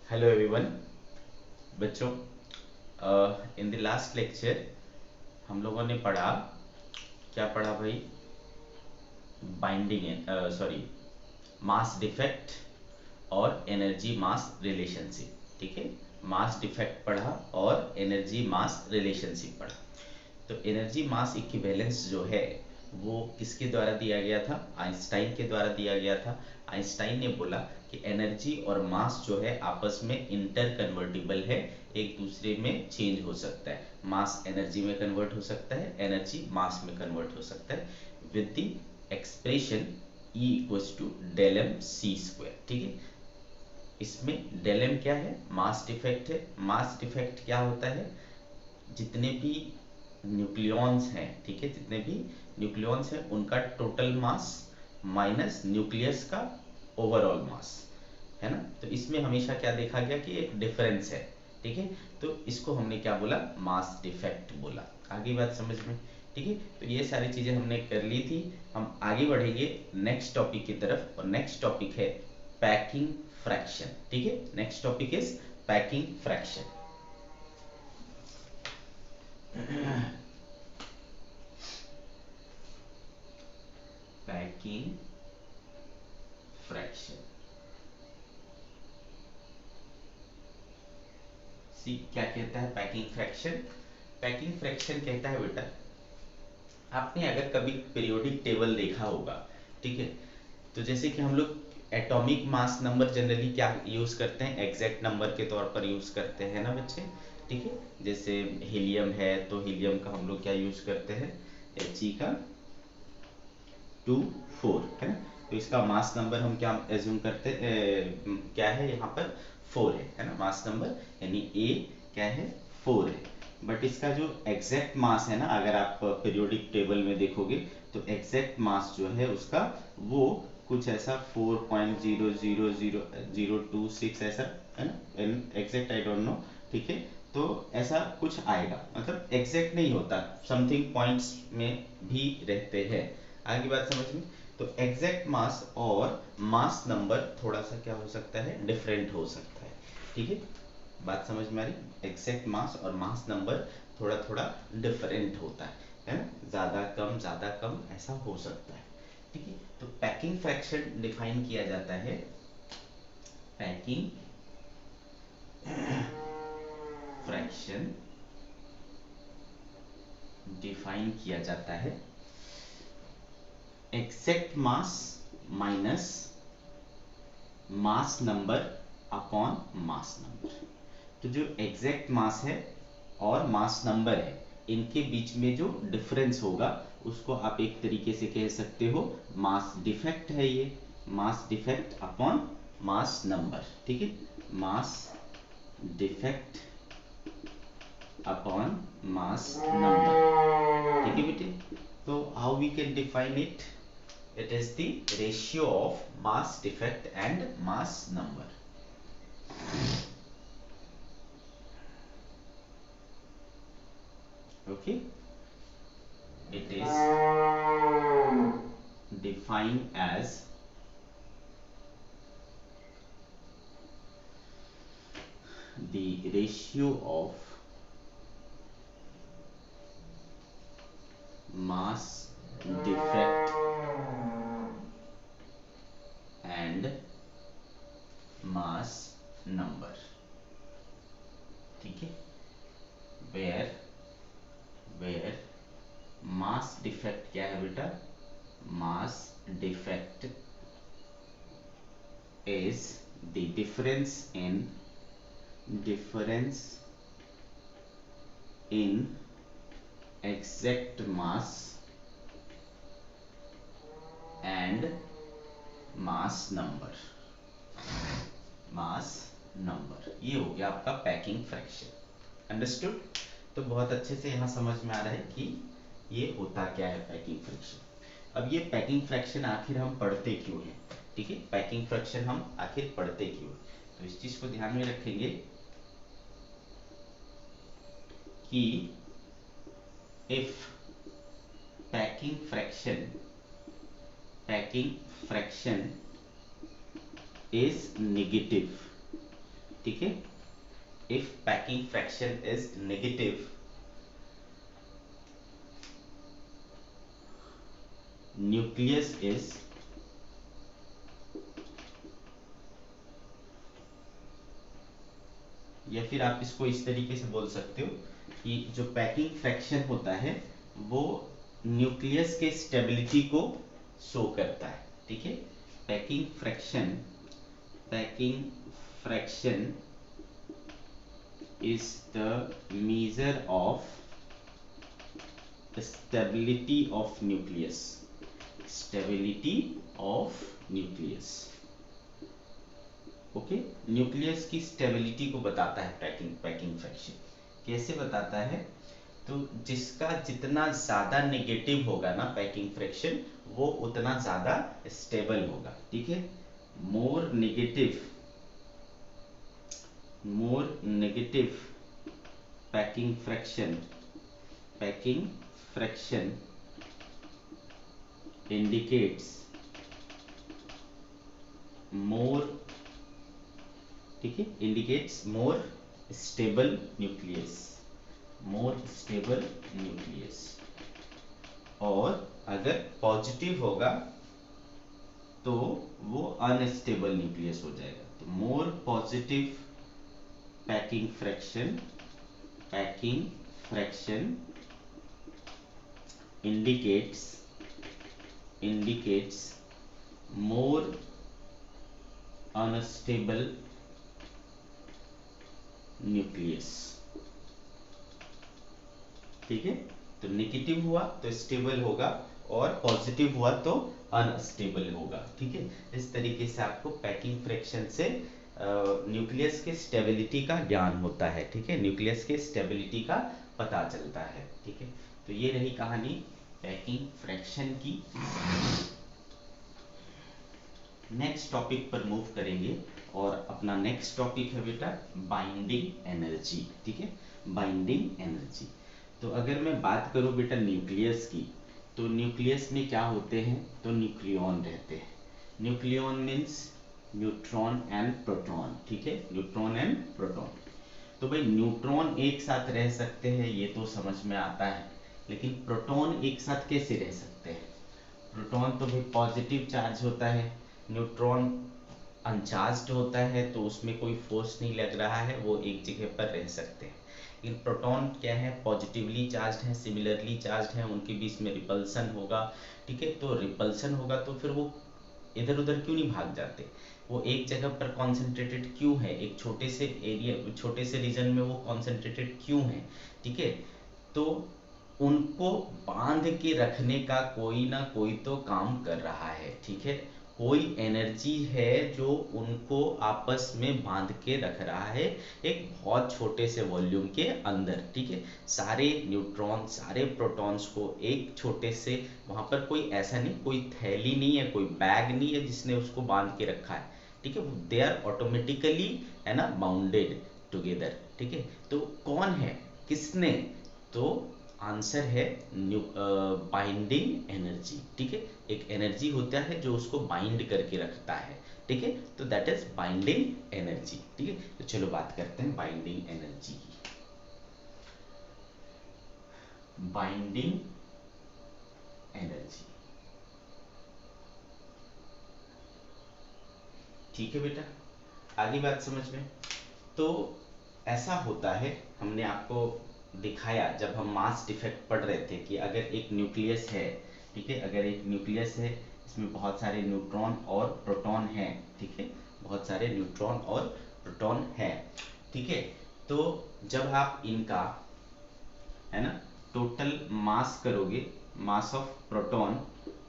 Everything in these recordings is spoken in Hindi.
हेलो एवरीवन बच्चों, इन द लास्ट लेक्चर हम लोगों ने पढ़ा, क्या पढ़ा भाई? बाइंडिंग, सॉरी, मास डिफेक्ट और एनर्जी मास रिलेशनशिप। ठीक है, मास डिफेक्ट पढ़ा और एनर्जी मास रिलेशनशिप पढ़ा। तो एनर्जी मास इक्विवेलेंस जो है वो किसके द्वारा दिया गया था? आइंस्टाइन के द्वारा दिया गया था। आइंस्टाइन ने बोला कि एनर्जी और मास जो है आपस में इंटर कन्वर्टिबल है, एक दूसरे में चेंज हो सकता है। मास एनर्जी में कन्वर्ट हो सकता है, एनर्जी मास में कन्वर्ट हो सकता है with the expression E equals to del M C square. ठीक है, इसमें डेल एम क्या है? मास डिफेक्ट है। मास डिफेक्ट क्या होता है? जितने भी न्यूक्लियॉन्स हैं, ठीक है, जितने भी न्यूक्लियॉन्स हैं उनका टोटल मास माइनस न्यूक्लियस का ओवरऑल मास, है ना। तो इसमें हमेशा क्या देखा गया कि एक डिफरेंस है। ठीक है, तो इसको हमने क्या बोला? मास डिफेक्ट बोला। आगे बात समझ में? ठीक है, तो ये सारी चीजें हमने कर ली थी। हम आगे बढ़ेंगे नेक्स्ट टॉपिक की तरफ, और नेक्स्ट टॉपिक है पैकिंग फ्रैक्शन। ठीक है, next topic is packing fraction. Packing fraction, see क्या कहता है पैकिंग फ्रैक्शन? पैकिंग फ्रैक्शन कहता है बेटा, आपने अगर कभी पीरियोडिक टेबल देखा होगा, ठीक है, तो जैसे कि हम लोग एटॉमिक मास नंबर जनरली क्या यूज करते हैं? एग्जैक्ट नंबर के तौर पर यूज करते हैं ना बच्चे। ठीक है, जैसे हीलियम है तो हीलियम का हम लोग क्या यूज करते हैं? He का 2 4, है ना। तो इसका मास नंबर हम क्या एज्यूम करते क्या है यहाँ पर? 4 है ना मास नंबर, यानी ए क्या है? 4 है। बट इसका जो एग्जैक्ट मास है ना, अगर आप पीरियोडिक टेबल में देखोगे तो एग्जैक्ट मास जो है उसका वो कुछ ऐसा 4.0000026 ऐसा, है ना। एग्जैक्ट आई डोंट नो, ठीक है। तो ऐसा कुछ आएगा, मतलब एग्जैक्ट नहीं होता, समथिंग पॉइंट्स में भी रहते हैं। आगे बात समझ में? तो एग्जैक्ट मास और मास नंबर थोड़ा सा क्या हो सकता है? डिफरेंट हो सकता है। ठीक है, बात समझ में आ रही? एग्जैक्ट मास और मास नंबर थोड़ा थोड़ा डिफरेंट होता है ना, ज्यादा कम ऐसा हो सकता है। ठीक है, तो पैकिंग फ्रैक्शन डिफाइन किया जाता है, पैकिंग फ्रैक्शन डिफाइन किया जाता है exact mass minus mass number upon mass number. तो जो एग्जैक्ट मास है और मास नंबर है, इनके बीच में जो डिफरेंस होगा उसको आप एक तरीके से कह सकते हो मास डिफेक्ट है ये, mass defect upon mass number. ठीक है, mass defect upon mass number. ठीक है बेटे, तो how we can define it? It is the ratio of mass defect and mass number. Okay, it is defined as the ratio of mass defect and mass number. ठीक है, where where mass defect क्या है बेटा? mass defect is the difference in exact mass and mass number. Mass number, ये हो गया आपका पैकिंग फ्रैक्शन। अंडरस्टूड? तो बहुत अच्छे से यहाँ समझ में आ रहा है कि ये होता क्या है पैकिंग फ्रैक्शन। अब ये पैकिंग फ्रैक्शन आखिर हम पढ़ते क्यों हैं? ठीक है, पैकिंग फ्रैक्शन हम आखिर पढ़ते क्यों हैं? तो इस चीज को ध्यान में रखेंगे कि if packing fraction is negative, ठीक है, if packing fraction is negative, nucleus is या फिर आप इसको इस तरीके से बोल सकते हो कि जो पैकिंग फ्रैक्शन होता है वो न्यूक्लियस के स्टेबिलिटी को शो करता है, ठीक है। Packing fraction is the measure of stability of nucleus, stability of nucleus, okay. Nucleus की स्टेबिलिटी को बताता है पैकिंग फ्रैक्शन। कैसे बताता है? तो जिसका जितना ज्यादा नेगेटिव होगा ना पैकिंग फ्रैक्शन, वो उतना ज्यादा स्टेबल होगा, ठीक है। More negative packing fraction indicates more, ठीक है, इंडिकेट्स मोर स्टेबल न्यूक्लियस, और अगर पॉजिटिव होगा तो वो अनस्टेबल न्यूक्लियस हो जाएगा। तो more positive packing fraction indicates more unstable nucleus, ठीक है। तो नेगेटिव हुआ तो स्टेबल होगा और पॉजिटिव हुआ तो अनस्टेबल होगा, ठीक है। इस तरीके से आपको पैकिंग फ्रैक्शन से न्यूक्लियस के स्टेबिलिटी का ज्ञान होता है, ठीक है, न्यूक्लियस के स्टेबिलिटी का पता चलता है, ठीक है। तो ये रही कहानी पैकिंग फ्रैक्शन की। नेक्स्ट टॉपिक पर मूव करेंगे और अपना नेक्स्ट टॉपिक है बेटा बाइंडिंग एनर्जी, ठीक है, बाइंडिंग एनर्जी। तो अगर मैं बात करूं बेटा न्यूक्लियस की, तो न्यूक्लियस में क्या होते हैं? तो न्यूक्लियॉन रहते हैं। Nucleon means neutron and proton, ठीक है, न्यूट्रॉन एंड प्रोटॉन। तो भाई न्यूट्रॉन एक साथ रह सकते हैं, ये तो समझ में आता है, लेकिन प्रोटॉन एक साथ कैसे रह सकते हैं? प्रोटॉन तो भाई पॉजिटिव चार्ज होता है, न्यूट्रॉन अनचार्ज्ड होता है, तो उसमें कोई फोर्स नहीं लग रहा है, वो एक जगह पर रह सकते हैं। लेकिन प्रोटॉन क्या है? पॉजिटिवली चार्ज्ड है, सिमिलरली चार्ज्ड है, उनके बीच में रिपल्सन होगा, ठीक है। तो रिपल्सन होगा तो फिर वो इधर उधर क्यों नहीं भाग जाते? वो एक जगह पर कॉन्सेंट्रेटेड क्यों है? एक छोटे से एरिया, छोटे से रीजन में वो कॉन्सेंट्रेटेड क्यों है, ठीक है। तो उनको बांध के रखने का कोई ना कोई तो काम कर रहा है, ठीक है। कोई एनर्जी है जो उनको आपस में बांध के रख रहा है एक बहुत छोटे से वॉल्यूम के अंदर, ठीक है। सारे न्यूट्रॉन, सारे प्रोटॉन्स को एक छोटे से, वहां पर कोई ऐसा नहीं, कोई थैली नहीं है, कोई बैग नहीं है जिसने उसको बांध के रखा है, ठीक है। दे आर ऑटोमेटिकली, है ना, बाउंडेड टुगेदर, ठीक है। तो कौन है, किसने? तो आंसर है बाइंडिंग एनर्जी, ठीक है। एक एनर्जी होता है जो उसको बाइंड करके रखता है, ठीक है। तो दैट इज बाइंडिंग एनर्जी, ठीक है। तो चलो बात करते हैं बाइंडिंग एनर्जी की। बाइंडिंग एनर्जी, ठीक है बेटा, आगे बात समझ में। तो ऐसा होता है, हमने आपको दिखाया जब हम मास डिफेक्ट पढ़ रहे थे कि अगर एक न्यूक्लियस है, ठीक है, अगर एक न्यूक्लियस है, इसमें बहुत सारे न्यूट्रॉन और प्रोटॉन हैं, ठीक है, बहुत सारे न्यूट्रॉन और प्रोटॉन हैं, ठीक है। तो जब आप इनका, है ना, टोटल मास करोगे, मास of proton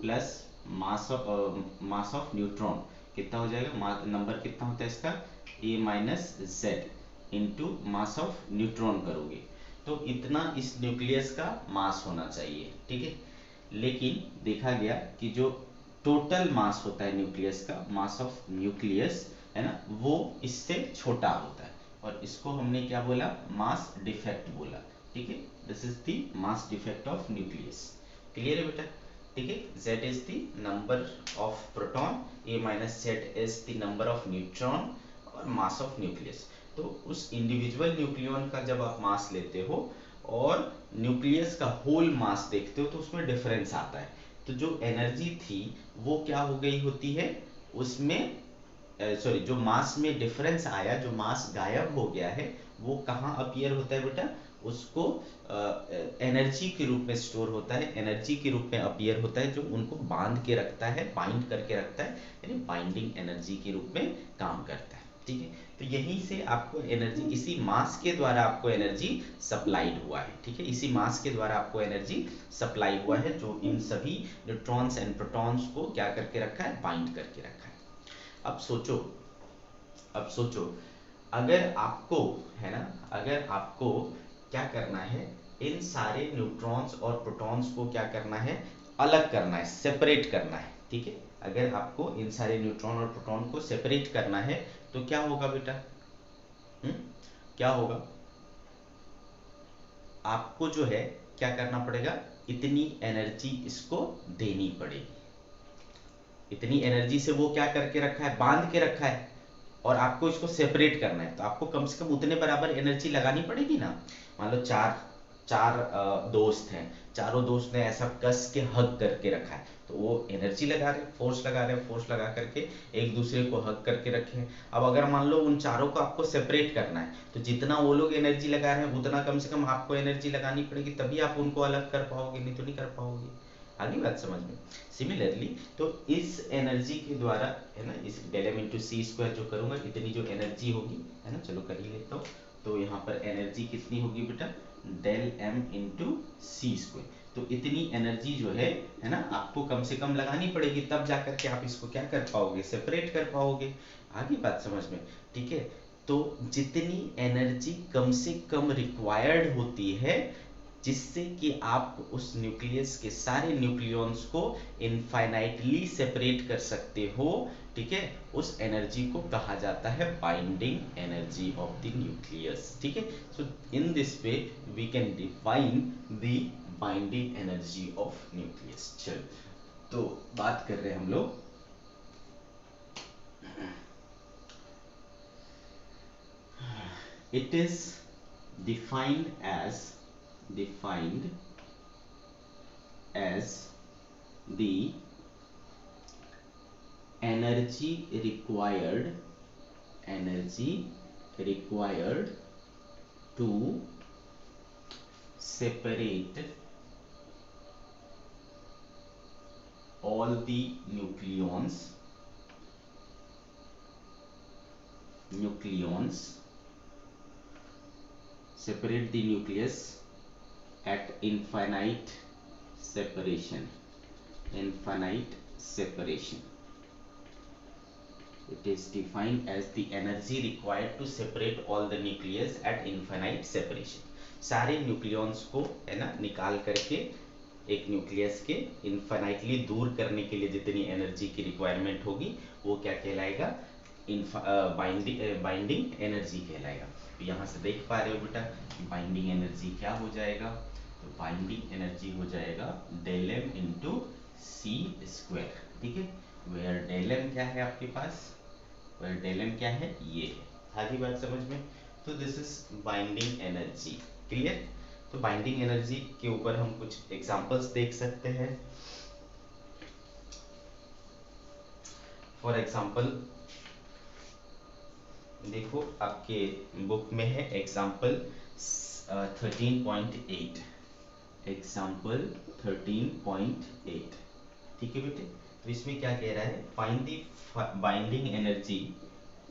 plus mass of neutron, कितना हो जाएगा? नंबर कितना होता है इसका? a minus Z into mass of neutron करोगे, तो इतना इस न्यूक्लियस का मास होना चाहिए, ठीक है। लेकिन देखा गया कि जो टोटल मास होता है न्यूक्लियस का, मास ऑफ न्यूक्लियस, है ना, वो इससे छोटा होता है, और इसको हमने क्या बोला? मास डिफेक्ट बोला, ठीक है। This is the mass defect of nucleus. Clear है बेटा? ठीक है, z is the number of proton, a minus z is the number of neutron, और मास ऑफ न्यूक्लियस। तो उस इंडिविजुअल न्यूक्लियन का जब आप मास लेते हो और न्यूक्लियस का होल मास देखते हो तो उसमें डिफरेंस आता है। तो जो एनर्जी थी वो क्या हो गई होती है उसमें, सॉरी, जो मास में डिफरेंस आया, जो मास गायब हो गया है, वो कहाँ अपीयर होता है बेटा, उसको एनर्जी के रूप में स्टोर होता है, एनर्जी के रूप में अपीयर होता है, जो उनको बांध के रखता है, बाइंड करके रखता है, यानी बाइंडिंग एनर्जी के रूप में काम करता है। ठीक है, तो यहीं से आपको एनर्जी, इसी मास के द्वारा आपको एनर्जी सप्लाइड हुआ है। ठीक है, इसी मास के द्वारा आपको एनर्जी सप्लाई हुआ है, जो इन सभी न्यूट्रॉन्स एंड प्रोटॉन्स को क्या करके रखा है, बाइंड करके रखा है। अब सोचो, अगर आपको, है ना, अगर आपको क्या करना है, इन सारे न्यूट्रॉन्स और प्रोटॉन्स को क्या करना है, अलग करना है, सेपरेट करना है। ठीक है, अगर आपको इन सारे न्यूट्रॉन और प्रोटॉन को सेपरेट करना है तो क्या होगा बेटा, क्या होगा, आपको जो है क्या करना पड़ेगा, इतनी एनर्जी इसको देनी पड़ेगी। इतनी एनर्जी से वो क्या करके रखा है, बांध के रखा है, और आपको इसको सेपरेट करना है, तो आपको कम से कम उतने बराबर एनर्जी लगानी पड़ेगी ना। मान लो चार चार दोस्त हैं, चारों दोस्त ने ऐसा कस के हग करके रखा है, तो वो एनर्जी लगा रहे, फोर्स लगा रहे, फोर्स लगा करके एक दूसरे को हग करके रखे हैं। अब अगर मान लो उन चारों को आपको सेपरेट करना है, तो जितना वो लोग एनर्जी लगा रहे हैं उतना कम से कम आपको एनर्जी लगानी पड़ेगी, तभी आप उनको अलग कर पाओगे, नहीं तो नहीं कर पाओगे। आगे बात समझ में। सिमिलरली, तो इस एनर्जी के द्वारा, है ना, इस डेल एम इंटू सी स्क्वायर जो करूंगा, इतनी जो एनर्जी होगी, है ना, चलो कर ही लेता हूँ। तो यहाँ पर एनर्जी कितनी होगी बेटा, डेल एम इंटू सी स्क्वायर। तो इतनी एनर्जी जो है ना, आपको कम से कम लगानी पड़ेगी, तब जाकर के आप इसको क्या कर पाओगे, सेपरेट कर पाओगे। आगे बात समझ में। ठीक है, तो जितनी एनर्जी कम से कम रिक्वायर्ड होती है, जिससे कि आप उस न्यूक्लियस के सारे न्यूक्लियॉन्स को इनफाइनाइटली सेपरेट कर सकते हो, ठीक है, उस एनर्जी को कहा जाता है binding energy of the nucleus. ठीक है, so in this way we can define the binding energy of nucleus. चलो, तो बात कर रहे हैं हम लोग, it is defined as the energy required to separate all the nucleons separate the nucleus at infinite separation. It is defined as the energy required to separate all the nucleus at infinite separation. सारे न्यूक्लियॉन्स को, है ना, निकाल करके एक न्यूक्लियस के इनफाइनाइटली दूर करने के लिए जितनी एनर्जी की रिक्वायरमेंट होगी, वो क्या कहलाएगा, बाइंडिंग एनर्जी कहलाएगा। तो यहाँ से देख पा रहे हो बेटा, बाइंडिंग एनर्जी क्या हो जाएगा, तो बाइंडिंग एनर्जी हो जाएगा डेल एम इंटू सी स्क्वायर। ठीक है, वेयर डेल एम क्या है आपके पास, वेयर डेल एम क्या है, ये है। आगे बात समझ में। तो this is binding energy. Clear. तो बाइंडिंग एनर्जी के ऊपर हम कुछ एग्जांपल्स देख सकते हैं। फॉर एग्जांपल देखो, आपके बुक में है एग्जांपल 13.8, एग्जांपल 13.8। ठीक है बेटे, तो इसमें क्या कह रहा है, find the binding energy,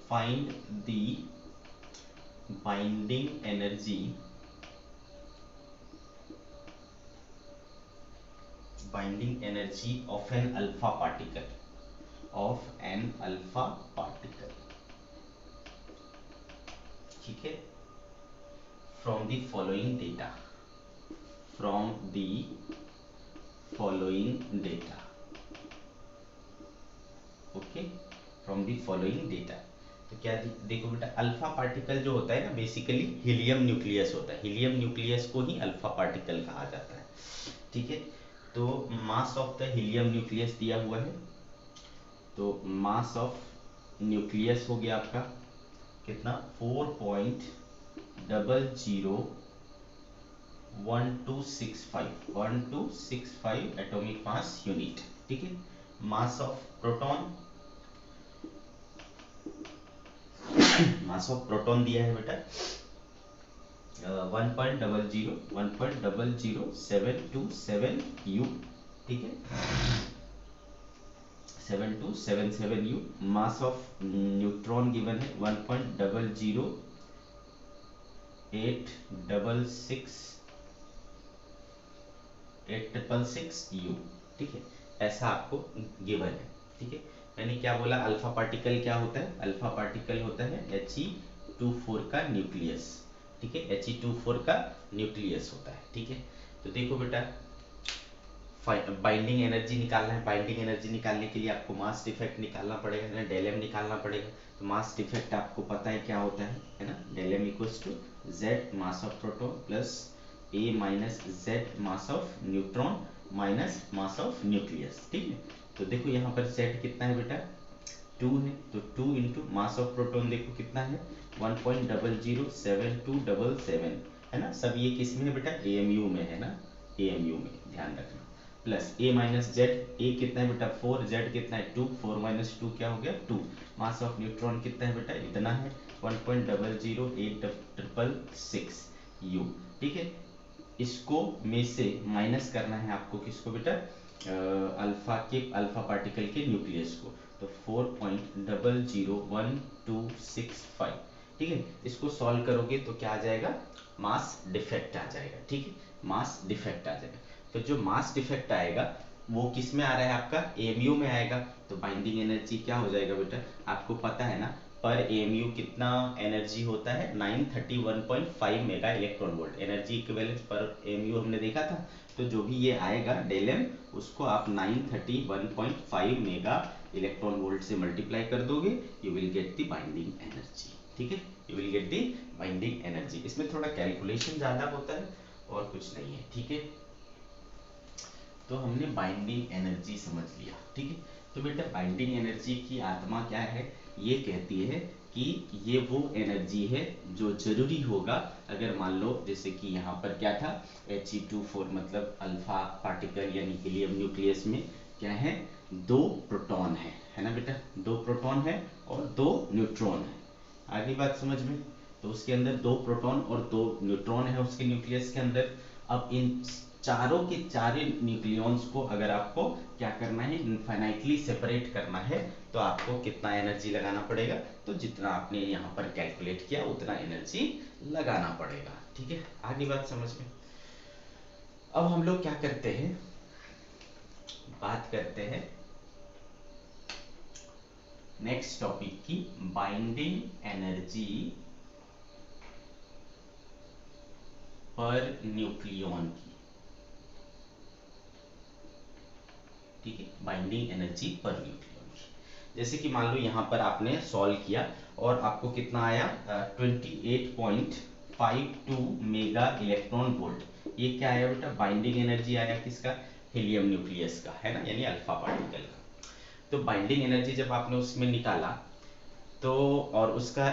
find the binding energy of an alpha particle, ठीक है, from the following data, okay, from the following data. तो क्या देखो बेटा, अल्फा पार्टिकल जो होता है ना, बेसिकली हीलियम न्यूक्लियस होता है, हीलियम न्यूक्लियस को ही अल्फा पार्टिकल कहा जाता है। ठीक है, तो mass of the helium nucleus दिया हुआ है, तो मास ऑफ न्यूक्लियस हो गया आपका कितना 4.001265 एटॉमिक मास यूनिट। ठीक है, मास of proton, mass of proton दिया है बेटा 1.00727 U। ठीक है, 7277 U। Mass of neutron given है 1.00866 U। ठीक है, ऐसा आपको गिवन है। ठीक है, मैंने क्या बोला, अल्फा पार्टिकल क्या होता है, अल्फा पार्टिकल होता है He24 का न्यूक्लियस। ठीक है, He24 का न्यूक्लियस होता है। ठीक है, तो देखो बेटा बाइंडिंग एनर्जी निकालना है। बाइंडिंग एनर्जी निकालने के लिए आपको मास डिफेक्ट निकालना पड़ेगा, है ना, डेल एम निकालना पड़ेगा। तो मास डिफेक्ट आपको पता है क्या होता है ना, del M equals to Z mass of proton plus A minus Z mass of neutron minus mass of nucleus. ठीक है, तो देखो यहाँ पर जेड कितना है बेटा 2 है, तो 2 इंटू मास ऑफ प्रोटॉन देखो कितना है 1.00727 है ना। सब ये किस में है बेटा, एएमयू में है ना, एएमयू में, ध्यान रखना। प्लस ए माइनस जेड, ए कितना है बेटा 4, जेड कितना है 2, 4 माइनस 2 क्या हो गया 2। मास ऑफ न्यूट्रॉन कितना है बेटा, इतना है 1.00866 यू। ठीक है, इसको में से माइनस करना है आपको, किसको बेटा, अल्फा के, अल्फा पार्टिकल के न्यूक्लियस को। तो 4.001265। ठीक है, इसको सॉल्व करोगे तो क्या आ जाएगा, मास डिफेक्ट आ जाएगा। ठीक है, मास डिफेक्ट आ जाएगा। तो जो मास डिफेक्ट आएगा वो किस में आ रहा है आपका, एमयू में आएगा। तो बाइंडिंग एनर्जी क्या हो जाएगा बेटा, आपको पता है ना, पर एमयू कितना एनर्जी होता है 931.5 mega electron volt. Energy equivalence पर एमयू हमने देखा था। तो जो भी ये आएगा डेल एम, उसको आप 931.5 मेगा इलेक्ट्रॉन वोल्ट से मल्टीप्लाई कर दोगे, you will get the binding energy. ठीक है, you will get the binding energy. इसमें थोड़ा कैलकुलेशन ज्यादा होता है और कुछ नहीं है। ठीक है, तो हमने बाइंडिंग एनर्जी समझ लिया। ठीक है, तो बेटा बाइंडिंग एनर्जी की आत्मा क्या है, ये कहती है कि ये वो एनर्जी है जो जरूरी होगा अगर मान लो जैसे कि यहाँ पर क्या था He24 मतलब अल्फा पार्टिकल यानी हीलियम न्यूक्लियस में क्या है, दो प्रोटॉन है ना बेटा, दो प्रोटॉन है और दो न्यूट्रॉन है। आगे बात समझ में, तो उसके अंदर दो प्रोटॉन और दो न्यूट्रॉन है उसके न्यूक्लियस के अंदर। अब इन चारों के चारे न्यूक्लियॉन्स को अगर आपको क्या करना है, इनफाइनाइटली सेपरेट करना है, तो आपको कितना एनर्जी लगाना पड़ेगा, तो जितना आपने यहाँ पर कैलकुलेट किया उतना एनर्जी लगाना पड़ेगा। ठीक है, आगे बात समझ में। अब हम लोग क्या करते हैं, बात करते हैं नेक्स्ट टॉपिक की, बाइंडिंग एनर्जी पर न्यूक्लियॉन की। ठीक है, बाइंडिंग एनर्जी पर न्यूक्लियॉन की। जैसे कि मान लो यहाँ पर आपने सॉल्व किया और आपको कितना आया 28.52 मेगा इलेक्ट्रॉन वोल्ट। ये क्या आया बेटा, बाइंडिंग एनर्जी आया किसका, हीलियम न्यूक्लियस का, है ना, यानी अल्फा पार्टिकल का। तो बाइंडिंग एनर्जी जब आपने उसमें निकाला तो, और उसका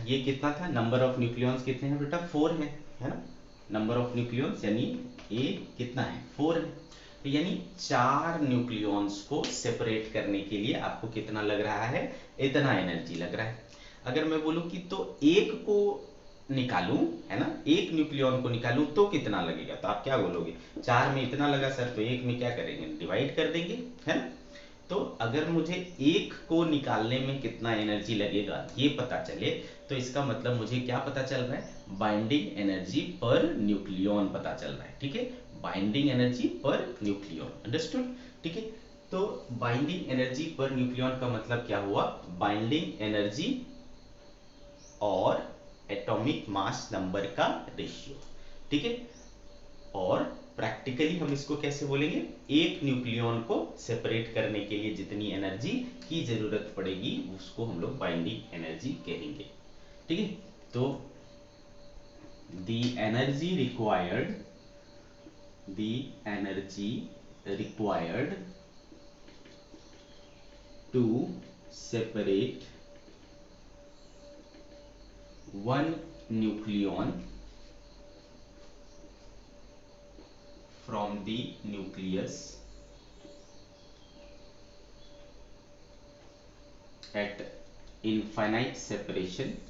ये कितना था, नंबर ऑफ न्यूक्लियॉन्स कितने हैं बेटा 4 है ना, नंबर ऑफ न्यूक्लियॉन्स यानी ए कितना है 4 है। तो यानी 4 न्यूक्लियॉन्स को सेपरेट करने के लिए आपको कितना लग रहा है, इतना एनर्जी लग रहा है। अगर मैं बोलूं कि तो एक को निकालूं, है ना, एक न्यूक्लियॉन को निकालूं तो कितना लगेगा, तो आप क्या बोलोगे, 4 में इतना लगा सर, तो एक में क्या करेंगे, डिवाइड कर देंगे, है ना। तो अगर मुझे एक को निकालने में कितना एनर्जी लगेगा ये पता चले, तो इसका मतलब मुझे क्या पता चल रहा है, बाइंडिंग एनर्जी पर न्यूक्लियॉन पता चल रहा है। ठीक है, binding energy per nucleon, understood. ठीक है, तो बाइंडिंग एनर्जी पर न्यूक्लियॉन का मतलब क्या हुआ, बाइंडिंग एनर्जी और एटॉमिक मास नंबर का रेशियो। ठीक है, और प्रैक्टिकली हम इसको कैसे बोलेंगे, एक न्यूक्लियॉन को सेपरेट करने के लिए जितनी एनर्जी की जरूरत पड़ेगी उसको हम लोग बाइंडिंग एनर्जी कहेंगे। ठीक है, तो the energy required to separate one nucleon from the nucleus at infinite separation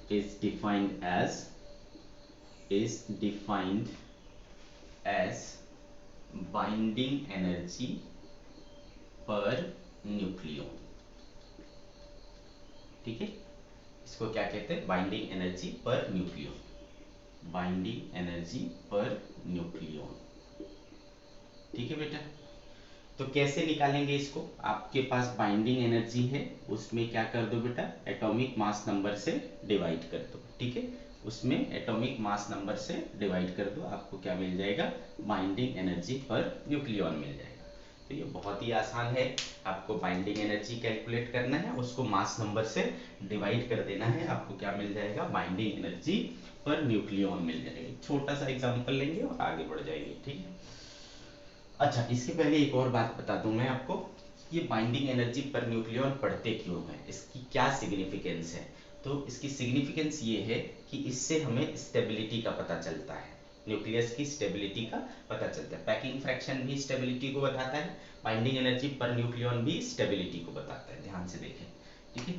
is defined as binding energy per nucleon. ठीक है, इसको क्या कहते हैं? Binding energy per nucleon, binding energy per nucleon. ठीक है बेटा, तो कैसे निकालेंगे इसको? आपके पास बाइंडिंग एनर्जी है, उसमें क्या कर दो बेटा, एटॉमिक मास नंबर से डिवाइड कर दो। ठीक है, उसमें एटॉमिक मास नंबर से डिवाइड कर दो, आपको क्या मिल जाएगा? बाइंडिंग एनर्जी पर न्यूक्लियन मिल जाएगा। तो ये बहुत ही आसान है, आपको बाइंडिंग एनर्जी कैलकुलेट करना है, उसको मास नंबर से डिवाइड कर देना है, आपको क्या मिल जाएगा? बाइंडिंग एनर्जी पर न्यूक्लियन मिल जाएगा। छोटा सा एग्जांपल लेंगे और आगे बढ़ जाएंगे। ठीक है, अच्छा इसके पहले एक और बात बता दूं मैं आपको, ये बाइंडिंग एनर्जी पर न्यूक्लियन पढ़ते क्यों है, इसकी क्या सिग्निफिकेंस है? तो इसकी सिग्निफिकेंस ये है कि इससे हमें स्टेबिलिटी का पता चलता है, न्यूक्लियस की स्टेबिलिटी का पता चलता है। पैकिंग फ्रैक्शन भी स्टेबिलिटी को बताता है, बाइंडिंग एनर्जी पर न्यूक्लियन भी स्टेबिलिटी को बताता है। ध्यान से देखें। ठीक है,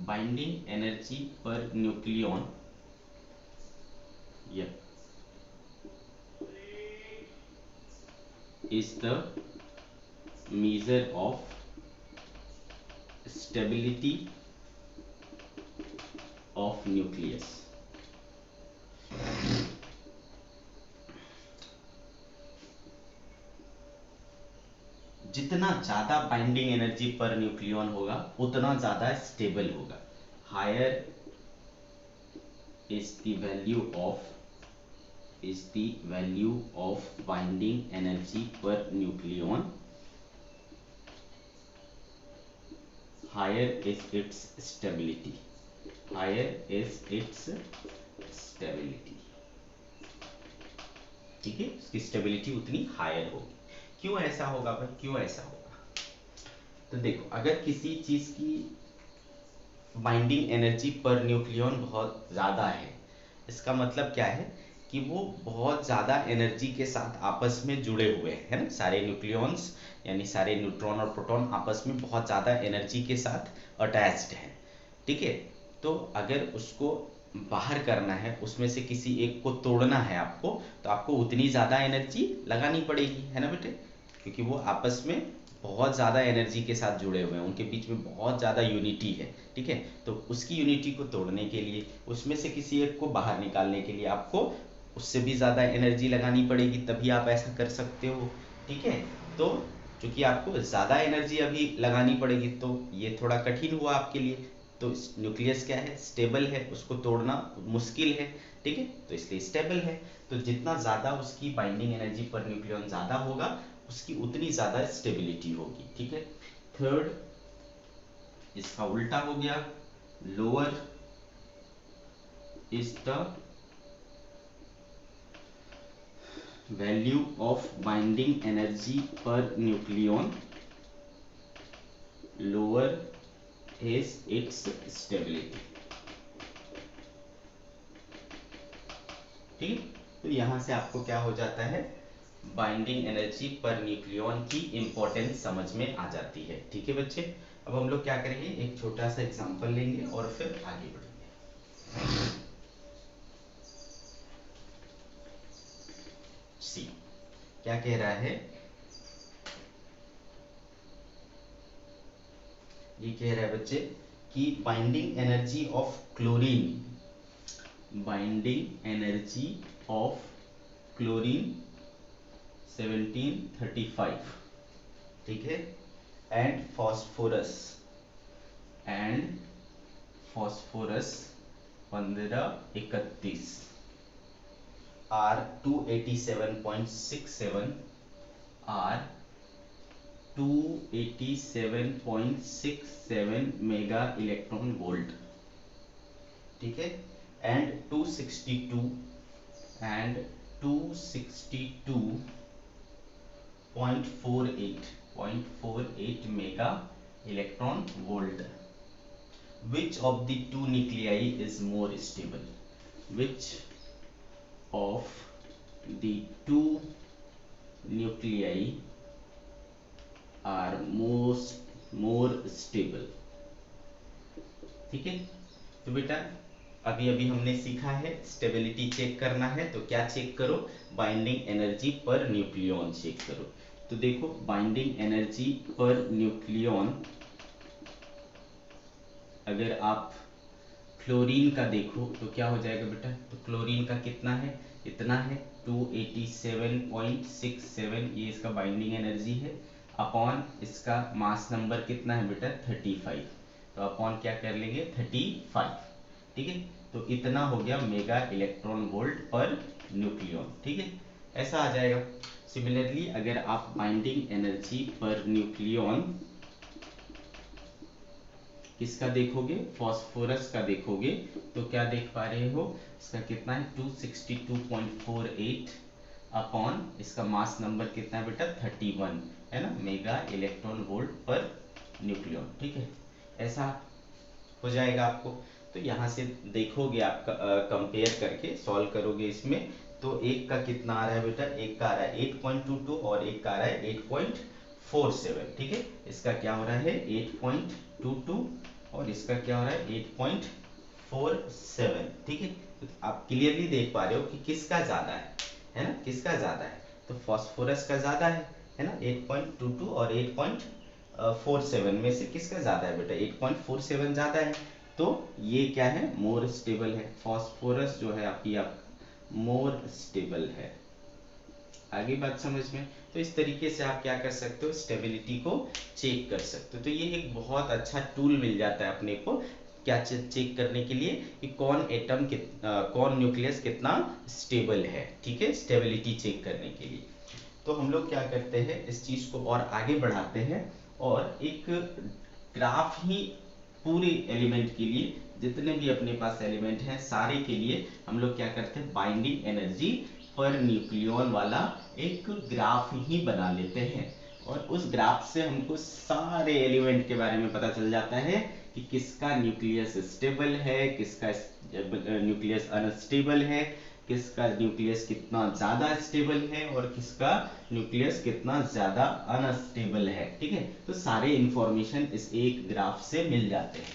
binding energy per nucleon is the measure of stability of nucleus। जितना ज्यादा बाइंडिंग एनर्जी पर न्यूक्लियन होगा उतना ज्यादा स्टेबल होगा। Higher is the value of binding energy per nucleon, higher is its stability, higher is its stability। ठीक है, इसकी स्टेबिलिटी उतनी हायर होगी। क्यों ऐसा होगा भाई, क्यों ऐसा होगा? तो देखो, अगर किसी चीज की बाइंडिंग एनर्जी पर न्यूक्लियन बहुत ज्यादा है, इसका मतलब क्या है कि वो बहुत ज्यादा एनर्जी के साथ आपस में जुड़े हुए हैं, है ना? सारे न्यूक्लियॉन्स यानी सारे न्यूट्रॉन और प्रोटॉन आपस में बहुत ज्यादा एनर्जी के साथ अटैच्ड हैं। ठीक है, तो अगर उसको बाहर करना है, उसमें से किसी एक को तोड़ना है आपको, तो आपको उतनी ज्यादा एनर्जी लगानी पड़ेगी, है ना बेटे? क्योंकि वो आपस में बहुत ज़्यादा एनर्जी के साथ जुड़े हुए हैं, उनके बीच में बहुत ज़्यादा यूनिटी है। ठीक है, तो उसकी यूनिटी को तोड़ने के लिए, उसमें से किसी एक को बाहर निकालने के लिए आपको उससे भी ज़्यादा एनर्जी लगानी पड़ेगी, तभी आप ऐसा कर सकते हो। ठीक है, तो चूंकि आपको ज़्यादा एनर्जी अभी लगानी पड़ेगी, तो ये थोड़ा कठिन हुआ आपके लिए। तो न्यूक्लियस क्या है? स्टेबल है, उसको तोड़ना मुश्किल है। ठीक है, तो इसलिए स्टेबल है। तो जितना ज़्यादा उसकी बाइंडिंग एनर्जी पर न्यूक्लियन ज़्यादा होगा, उसकी उतनी ज्यादा स्टेबिलिटी होगी। ठीक है, थर्ड इसका उल्टा हो गया, lower is the value of binding energy per nucleon, lower is it's stability. ठीक, तो यहां से आपको क्या हो जाता है? बाइंडिंग एनर्जी पर न्यूक्लियन की इंपॉर्टेंस समझ में आ जाती है। ठीक है बच्चे, अब हम लोग क्या करेंगे, एक छोटा सा एग्जांपल लेंगे और फिर आगे बढ़ेंगे। सी क्या कह रहा है? ये कह रहा है बच्चे कि binding energy of chlorine, binding energy of chlorine 1735, ठीक है, and phosphorus 1531 are 287.67, are 287.67 mega electron volt. ठीक है, and 262 0.48 mega electron volt. Which of the two nuclei is more stable? Which of the two nuclei are more stable? ठीक है. तो बेटा अभी अभी हमने सीखा है स्टेबिलिटी चेक करना है, तो क्या चेक करो, binding energy per nucleon check करो. तो देखो बाइंडिंग एनर्जी पर न्यूक्लियॉन अगर आप क्लोरीन का देखो तो क्या हो जाएगा बेटा, तो क्लोरीन का कितना है, इतना है 287.67, ये इसका बाइंडिंग एनर्जी है, अपॉन इसका मास नंबर कितना है बेटा 35, तो अपॉन क्या कर लेंगे 35. ठीक है, तो इतना हो गया mega electron volt per nucleon. ठीक है, ऐसा आ जाएगा. सिमिलरली अगर आप बाइंडिंग एनर्जी पर न्यूक्लियॉन किसका देखोगे, फास्फोरस का देखोगे, तो क्या देख पा रहे हो, इसका कितना है 262.48 अपॉन इसका मास नंबर कितना है बेटा 31 है ना, mega electron volt per nucleon. ठीक है, ऐसा हो जाएगा आपको. तो यहाँ से देखोगे आप कंपेयर करके सॉल्व करोगे इसमें, तो एक का कितना आ रहा है बेटा, एक का आ रहा है 8.22 और एक का आ रहा है 8.47. ठीक है, इसका क्या हो रहा है 8.22 और इसका क्या हो रहा है 8.47. ठीक है, तो आप क्लियरली देख पा रहे हो कि किसका ज्यादा है ना, किसका ज्यादा है, तो फास्फोरस का ज्यादा है ना 8.22 और 8.47 में से किसका ज्यादा है बेटा, 8.47 ज्यादा है, तो ये क्या है मोर स्टेबल है, फास्फोरस जो है आपकी आप मोर स्टेबल है. आगे बात समझ में. तो इस तरीके से आप क्या कर सकते हो, स्टेबिलिटी को चेक कर सकते हो. तो ये एक बहुत अच्छा टूल मिल जाता है अपने को क्या चेक करने के लिए कि कौन एटम कौन न्यूक्लियस कितना स्टेबल है. ठीक है, स्टेबिलिटी चेक करने के लिए. तो हम लोग क्या करते हैं, इस चीज को और आगे बढ़ाते हैं और एक ग्राफ ही पूरे एलिमेंट के लिए, जितने भी अपने पास एलिमेंट हैं सारे के लिए हम लोग क्या करते हैं, बाइंडिंग एनर्जी पर न्यूक्लियॉन वाला एक ग्राफ ही बना लेते हैं. और उस ग्राफ से हमको सारे एलिमेंट के बारे में पता चल जाता है कि किसका न्यूक्लियस स्टेबल है, किसका न्यूक्लियस अनस्टेबल है, किसका न्यूक्लियस कितना ज्यादा स्टेबल है और किसका न्यूक्लियस कितना ज्यादा अनस्टेबल है. ठीक है, तो सारे इंफॉर्मेशन इस एक ग्राफ से मिल जाते हैं.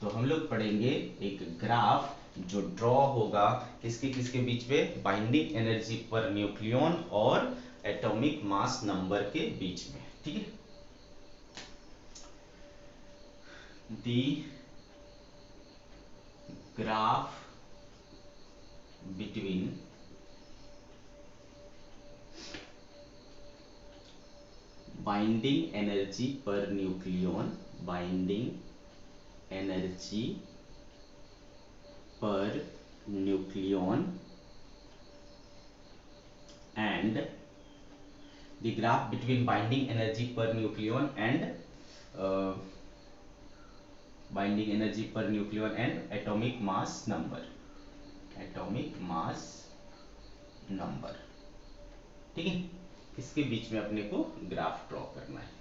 तो हम लोग पढ़ेंगे एक ग्राफ जो ड्रॉ होगा किसके किसके बीच में, बाइंडिंग एनर्जी पर न्यूक्लियॉन और एटॉमिक मास नंबर के बीच में. ठीक है, दी graph between binding energy per nucleon, binding energy per nucleon and the graph between binding energy per nucleon and binding energy per nucleon and atomic mass number, atomic mass number. ठीक है, इसके बीच में अपने को ग्राफ ड्रॉ करना है.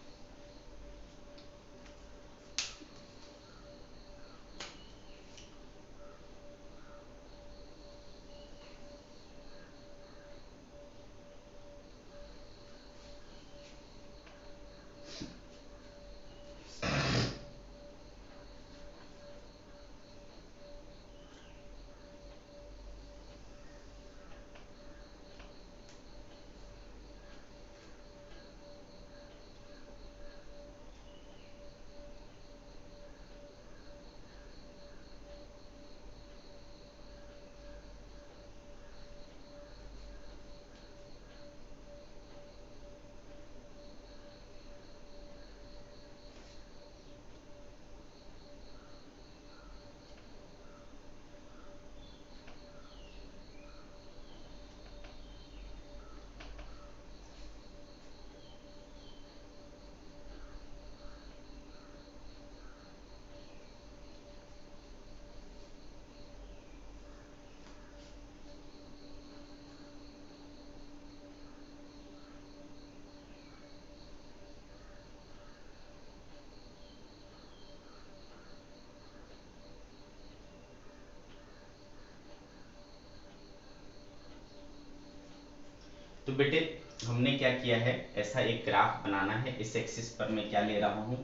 तो बेटे हमने क्या किया है, ऐसा एक ग्राफ बनाना है। इस एक्सिस पर मैं क्या ले रहा हूँ,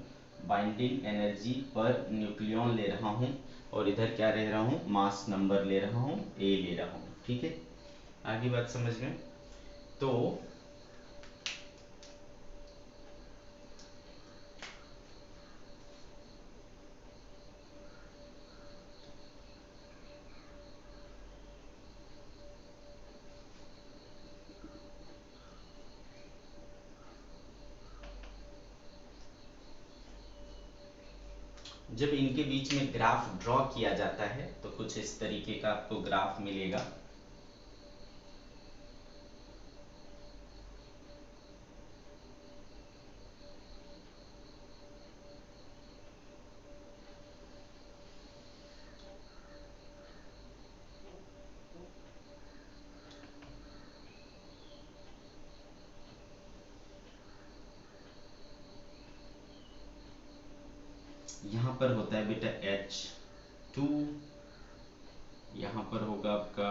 बाइंडिंग एनर्जी पर न्यूक्लियॉन ले रहा हूँ, और इधर क्या ले रहा हूँ, मास नंबर ले रहा हूँ, ए ले रहा हूँ। ठीक है, आगे बात समझ में। तो जब इनके बीच में ग्राफ ड्रॉ किया जाता है तो कुछ इस तरीके का आपको ग्राफ मिलेगा। यहाँ पर होता है बेटा H2, यहाँ पर होगा आपका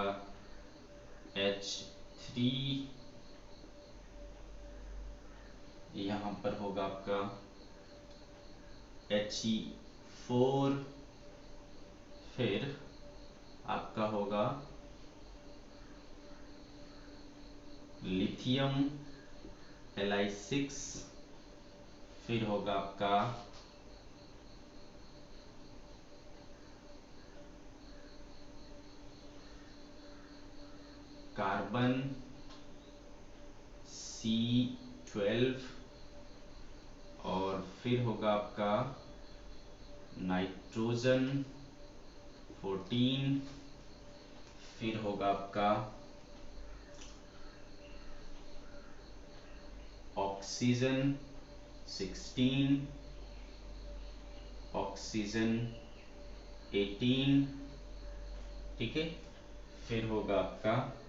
H3, यहाँ पर होगा आपका He4, फिर आपका होगा लिथियम Li6, फिर होगा आपका कार्बन C12, और फिर होगा आपका नाइट्रोजन 14, फिर होगा आपका ऑक्सीजन 16, ऑक्सीजन 18, ठीक है, फिर होगा आपका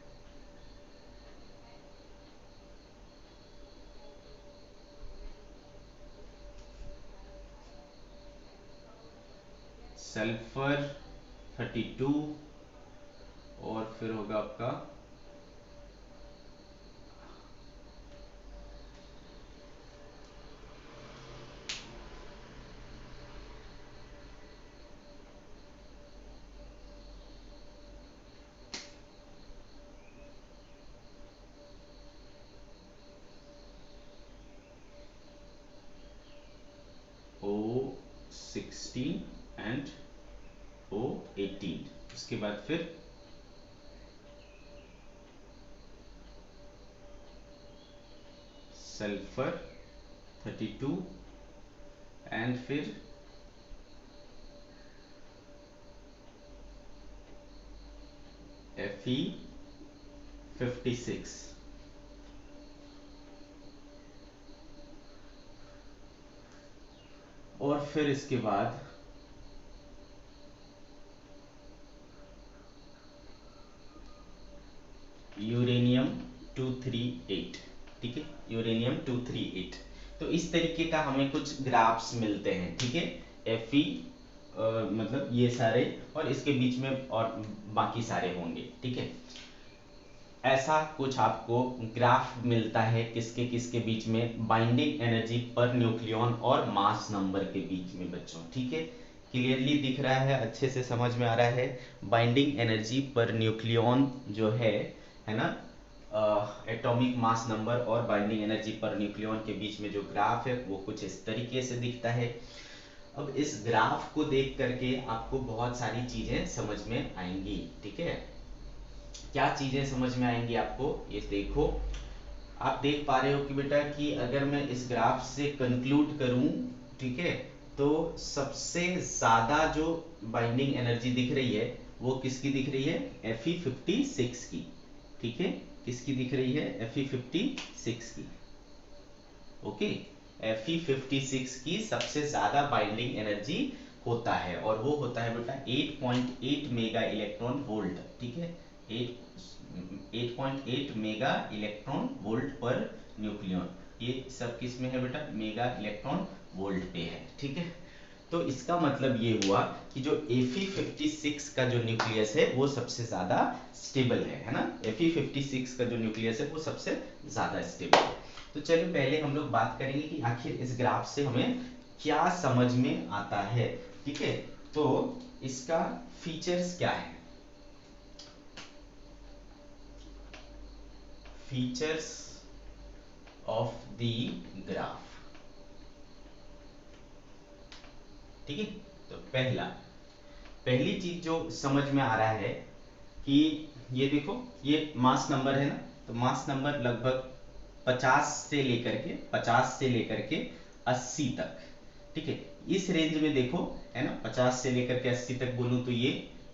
सल्फर 32, और फिर होगा आपका O16 एंड O18। उसके बाद फिर सल्फर 32 एंड फिर Fe56, और फिर इसके बाद यूरेनियम 238, ठीक है, यूरेनियम 238। तो इस तरीके का हमें कुछ ग्राफ्स मिलते हैं, ठीक है। Fe मतलब ये सारे, और इसके बीच में और बाकी सारे होंगे, ठीक है। ऐसा कुछ आपको ग्राफ मिलता है किसके किसके बीच में, बाइंडिंग एनर्जी पर न्यूक्लियॉन और मास नंबर के बीच में बच्चों, ठीक है। क्लियरली दिख रहा है, अच्छे से समझ में आ रहा है। बाइंडिंग एनर्जी पर न्यूक्लियॉन जो है ना, एटॉमिक मास नंबर और बाइंडिंग एनर्जी पर न्यूक्लियॉन के बीच में जो ग्राफ है वो कुछ इस तरीके से दिखता है। अब इस ग्राफ को देख करके आपको बहुत सारी चीजें समझ में आएंगी, ठीक है। क्या चीजें समझ में आएंगी आपको, ये देखो। आप देख पा रहे हो कि बेटा कि अगर मैं इस ग्राफ से कंक्लूड करूं, ठीक है, तो सबसे ज्यादा जो बाइंडिंग एनर्जी दिख रही है वो किसकी दिख रही है, Fe56 की, ठीक है। किसकी दिख रही है, Fe56 की, ओके। Fe56 की सबसे ज्यादा बाइंडिंग एनर्जी होता है, और वो होता है बेटा 8.8 मेगा इलेक्ट्रॉन वोल्ट, ठीक है। 8.8 mega electron volt per nucleon, ये सब किस में है बेटा, मेगा इलेक्ट्रॉन वोल्ट पे है, ठीक है। तो इसका मतलब ये हुआ कि जो Fe56 का जो न्यूक्लियस है वो सबसे ज्यादा स्टेबल है ना। Fe56 का जो न्यूक्लियस है वो सबसे ज्यादा स्टेबल है। तो चलिए पहले हम लोग बात करेंगे कि आखिर इस ग्राफ से हमें क्या समझ में आता है। ठीक है, तो इसका फीचर्स क्या है, फीचर्स ऑफ द ग्राफ। ठीक है, तो पहली चीज जो समझ में आ रहा है कि ये देखो, ये मास नंबर है ना, तो मास नंबर लगभग 50 से लेकर के 80 तक। ठीक है, इस रेंज में देखो है ना, 50 से लेकर के 80 तक बोलूं तो ये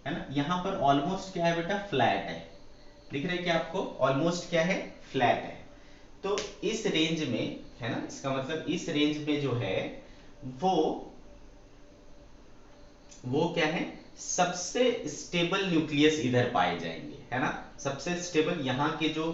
है ना, यहाँ पर ऑलमोस्ट क्या है बेटा, फ्लैट है। दिख रहा है क्या आपको, ऑलमोस्ट क्या है, फ्लैट है। तो इस रेंज में है ना, इसका मतलब इस रेंज में जो है वो क्या है, सबसे स्टेबल न्यूक्लियस इधर पाए जाएंगे है ना। सबसे स्टेबल यहाँ के जो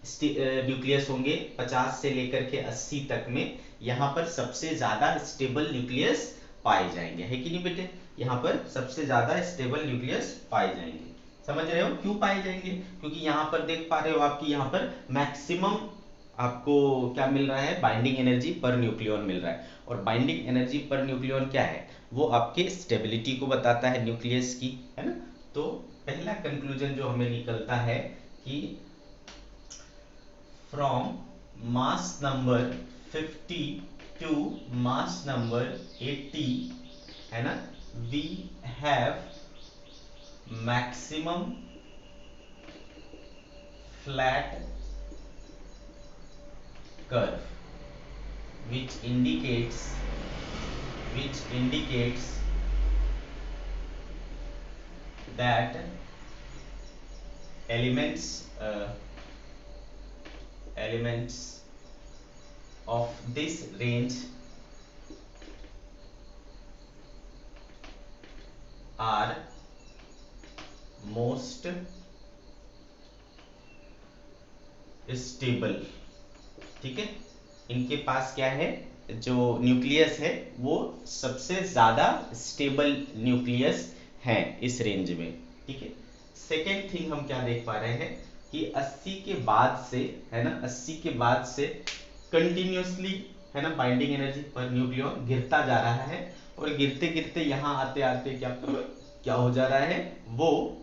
न्यूक्लियस होंगे 50 से लेकर के 80 तक में, यहाँ पर सबसे ज्यादा स्टेबल न्यूक्लियस पाए जाएंगे, है कि नहीं बेटे। यहाँ पर सबसे ज्यादा स्टेबल न्यूक्लियस पाए जाएंगे। समझ रहे हो क्यों पाए जाएंगे, क्योंकि यहाँ पर देख पा रहे हो आपकी यहाँ पर मैक्सिमम आपको क्या मिल रहा है, बाइंडिंग एनर्जी पर न्यूक्लियॉन मिल रहा है। और बाइंडिंग एनर्जी पर न्यूक्लियॉन क्या है, वो आपके स्टेबिलिटी को बताता है न्यूक्लियस की, है ना। तो पहला कंक्लूजन जो हमें निकलता है कि from mass number 50 to mass number 80 है ना, we have maximum flat curve which indicates that elements of this range are most stable। ठीक है, इनके पास क्या है, जो न्यूक्लियस है वो सबसे ज्यादा स्टेबल न्यूक्लियस है इस रेंज में। ठीक है, सेकेंड थिंग हम क्या देख पा रहे हैं कि 80 के बाद से है ना, 80 के बाद से कंटिन्यूसली है ना, बाइंडिंग एनर्जी पर न्यूक्लियॉन गिरता जा रहा है। और गिरते गिरते यहाँ आते आते क्या हो जा रहा है, वो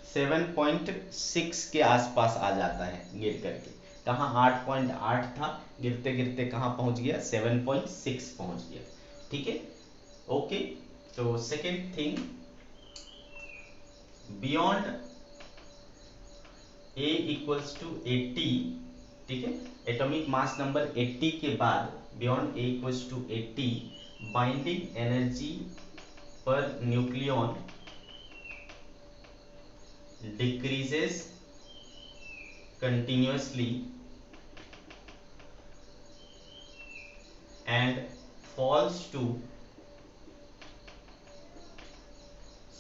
7.6 के आसपास आ जाता है गिर करके। कहाँ 8.8 था, गिरते गिरते कहाँ पहुंच गया, 7.6 पहुंच गया। ठीक है, ओके। तो second thing, beyond A equals to 80, ठीक है, एटॉमिक मास नंबर 80 के बाद beyond A equals to 80 binding energy per nucleon decreases continuously and falls to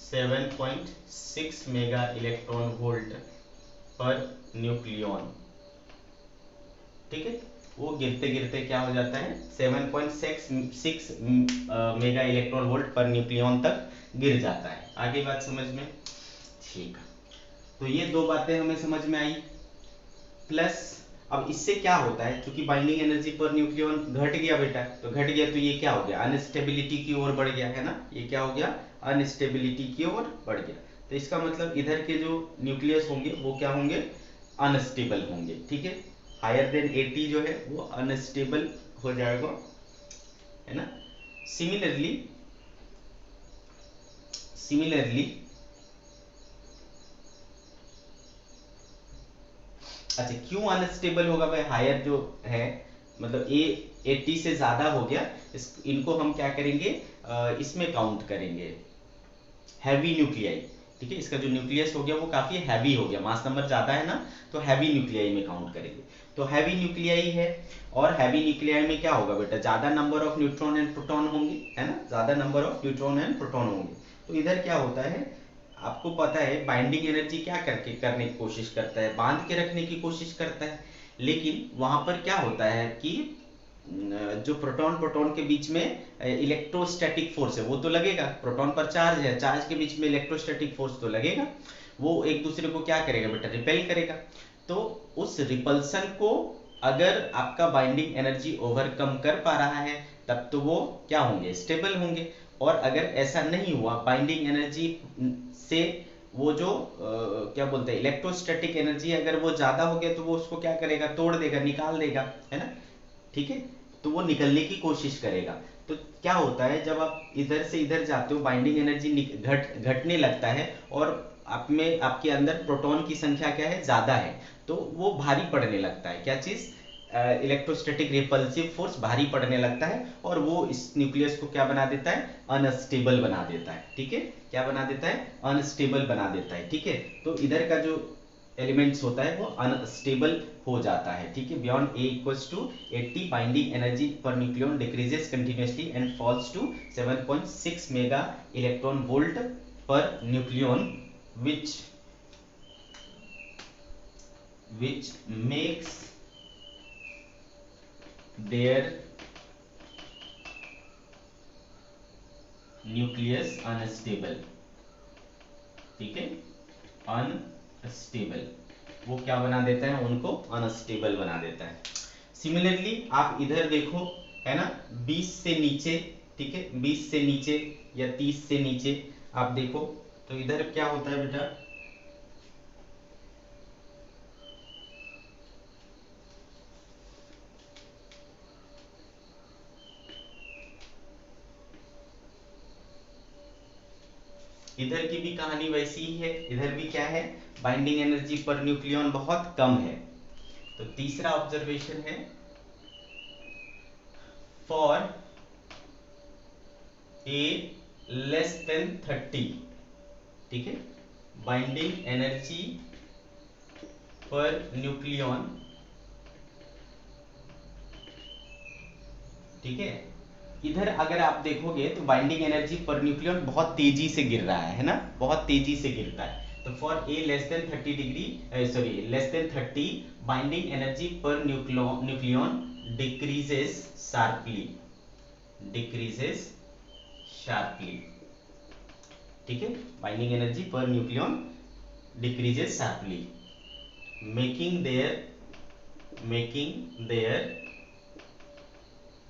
7.6 mega electron volt per nucleon. ठीक है, वो गिरते गिरते क्या हो जाता है, 7.6 mega electron volt per nucleon तक गिर जाता है। आगे बात समझ में, ठीक है। तो ये दो बातें हमें समझ में आई। प्लस अब इससे क्या होता है, क्योंकि बाइंडिंग एनर्जी पर न्यूक्लियॉन घट गया बेटा, तो घट गया तो ये क्या हो गया, अनस्टेबिलिटी की ओर बढ़ गया है ना। ये क्या हो गया, अनस्टेबिलिटी की ओर बढ़ गया। तो इसका मतलब इधर के जो न्यूक्लियस होंगे वो क्या होंगे, अनस्टेबल होंगे। ठीक है, हायर देन 80 जो है वो अनस्टेबल हो जाएगा, है ना। सिमिलरली अच्छा, क्यों अनस्टेबल होगा भाई, हायर जो है मतलब ए 80 से ज्यादा हो गया, इनको हम क्या करेंगे, इसमें काउंट करेंगे, हैवी न्यूक्लियाई। ठीक है, इसका जो न्यूक्लियस हो गया वो काफी हैवी हो गया, मास नंबर ज्यादा है ना, तो हैवी न्यूक्लियाई में काउंट करेंगे। तो हैवी न्यूक्लियाई है, और हैवी न्यूक्लियाई में क्या होगा बेटा, ज्यादा number of neutron and proton होंगे, है ना, ज्यादा number of neutron and proton होंगे। तो इधर क्या होता है, आपको पता है बाइंडिंग एनर्जी क्या करने की कोशिश करता है, बांध के रखने की कोशिश करता है। लेकिन वहां पर क्या होता है कि जो प्रोटॉन प्रोटॉन के बीच में इलेक्ट्रोस्टैटिक फोर्स है वो तो लगेगा, प्रोटॉन पर चार्ज है, चार्ज के बीच में इलेक्ट्रोस्टैटिक फोर्स तो लगेगा, वो एक दूसरे को क्या करेगा बेटा, रिपेल करेगा। तो उस रिपल्सन को अगर आपका बाइंडिंग एनर्जी ओवरकम कर पा रहा है तब तो वो क्या होंगे, स्टेबल होंगे। और अगर ऐसा नहीं हुआ, बाइंडिंग एनर्जी से वो जो क्या बोलते हैं इलेक्ट्रोस्टैटिक एनर्जी अगर वो ज्यादा हो गया तो वो उसको क्या करेगा, तोड़ देगा, निकाल देगा, है ना, ठीक है। तो वो निकलने की कोशिश करेगा। तो क्या होता है जब आप इधर से इधर जाते हो बाइंडिंग एनर्जी घटने लगता है और आप में आपके अंदर प्रोटॉन की संख्या क्या है, ज्यादा है, तो वो भारी पड़ने लगता है, क्या चीज, इलेक्ट्रोस्टैटिक रिपल्सिव फोर्स भारी पड़ने लगता है और वो इस न्यूक्लियस को क्या बना देता है, अनस्टेबल बना देता है, ठीक है, क्या बना देता है, अनस्टेबल बना देता है, ठीक है। तो इधर का जो एलिमेंट्स होता है वो अनस्टेबल हो जाता है, ठीक है। Beyond A equals to 80 binding energy per nucleon decreases continuously and falls to 7.6 mega electron volt per nucleon which makes their nucleus unstable, ठीक है, अनस्टेबल, वो क्या बना देता है, उनको अनस्टेबल बना देता है। सिमिलरली आप इधर देखो, है ना, 20 से नीचे, ठीक है, 20 से नीचे या 30 से नीचे आप देखो तो इधर क्या होता है बेटा, इधर की भी कहानी वैसी ही है, इधर भी क्या है, बाइंडिंग एनर्जी पर न्यूक्लियन बहुत कम है। तो तीसरा ऑब्जर्वेशन है, फॉर ए लेस देन 30, ठीक है, बाइंडिंग एनर्जी पर न्यूक्लियन, ठीक है, इधर अगर आप देखोगे तो बाइंडिंग एनर्जी पर न्यूक्लियन बहुत तेजी से गिर रहा है ना, बहुत तेजी से गिरता है। तो for a less than 30 degree sorry less than 30 binding energy per nucleon decreases sharply, decreases sharply, ठीक है, binding energy per nucleon decreases sharply, making their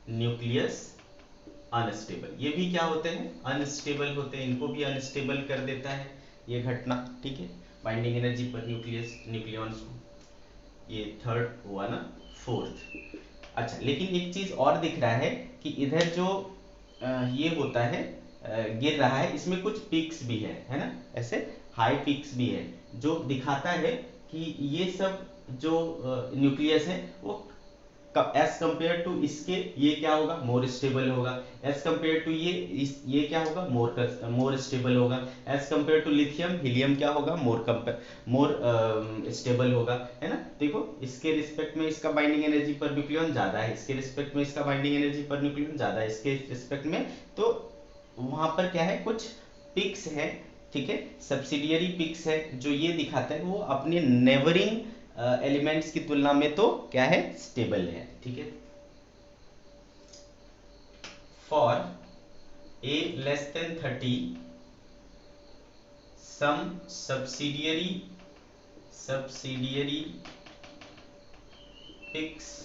nucleus unstable. ये भी क्या होते हैं, अनस्टेबल होते हैं, इनको भी अनस्टेबल कर देता है ये घटना, ठीक है, बाइंडिंग एनर्जी पर न्यूक्लियंस। ये थर्ड हुआ ना, फोर्थ। अच्छा, लेकिन एक चीज और दिख रहा है कि इधर जो ये होता है गिर रहा है, इसमें कुछ पिक्स भी है ना, ऐसे हाई पिक्स भी है जो दिखाता है कि ये सब जो न्यूक्लियस है वो एज कंपेयर टू इसके ये क्या होगा, मोर स्टेबल होगा, एज कंपेयर टू ये क्या होगा, मोर स्टेबल होगा, as compare to lithium helium क्या होगा, मोर स्टेबल होगा, है ना। देखो इसके रिस्पेक्ट में इसका बाइंडिंग एनर्जी पर न्यूक्लियन ज्यादा है, इसके रिस्पेक्ट में इसका बाइंडिंग एनर्जी पर न्यूक्लियन ज्यादा है, इसके रिस्पेक्ट में, तो वहां पर क्या है, कुछ पिक्स है, ठीक है, सब्सिडियरी पिक्स है जो ये दिखाता है वो अपने नेबरिंग एलिमेंट्स की तुलना में तो क्या है, स्टेबल है, ठीक है। For a less than 30 some subsidiary picks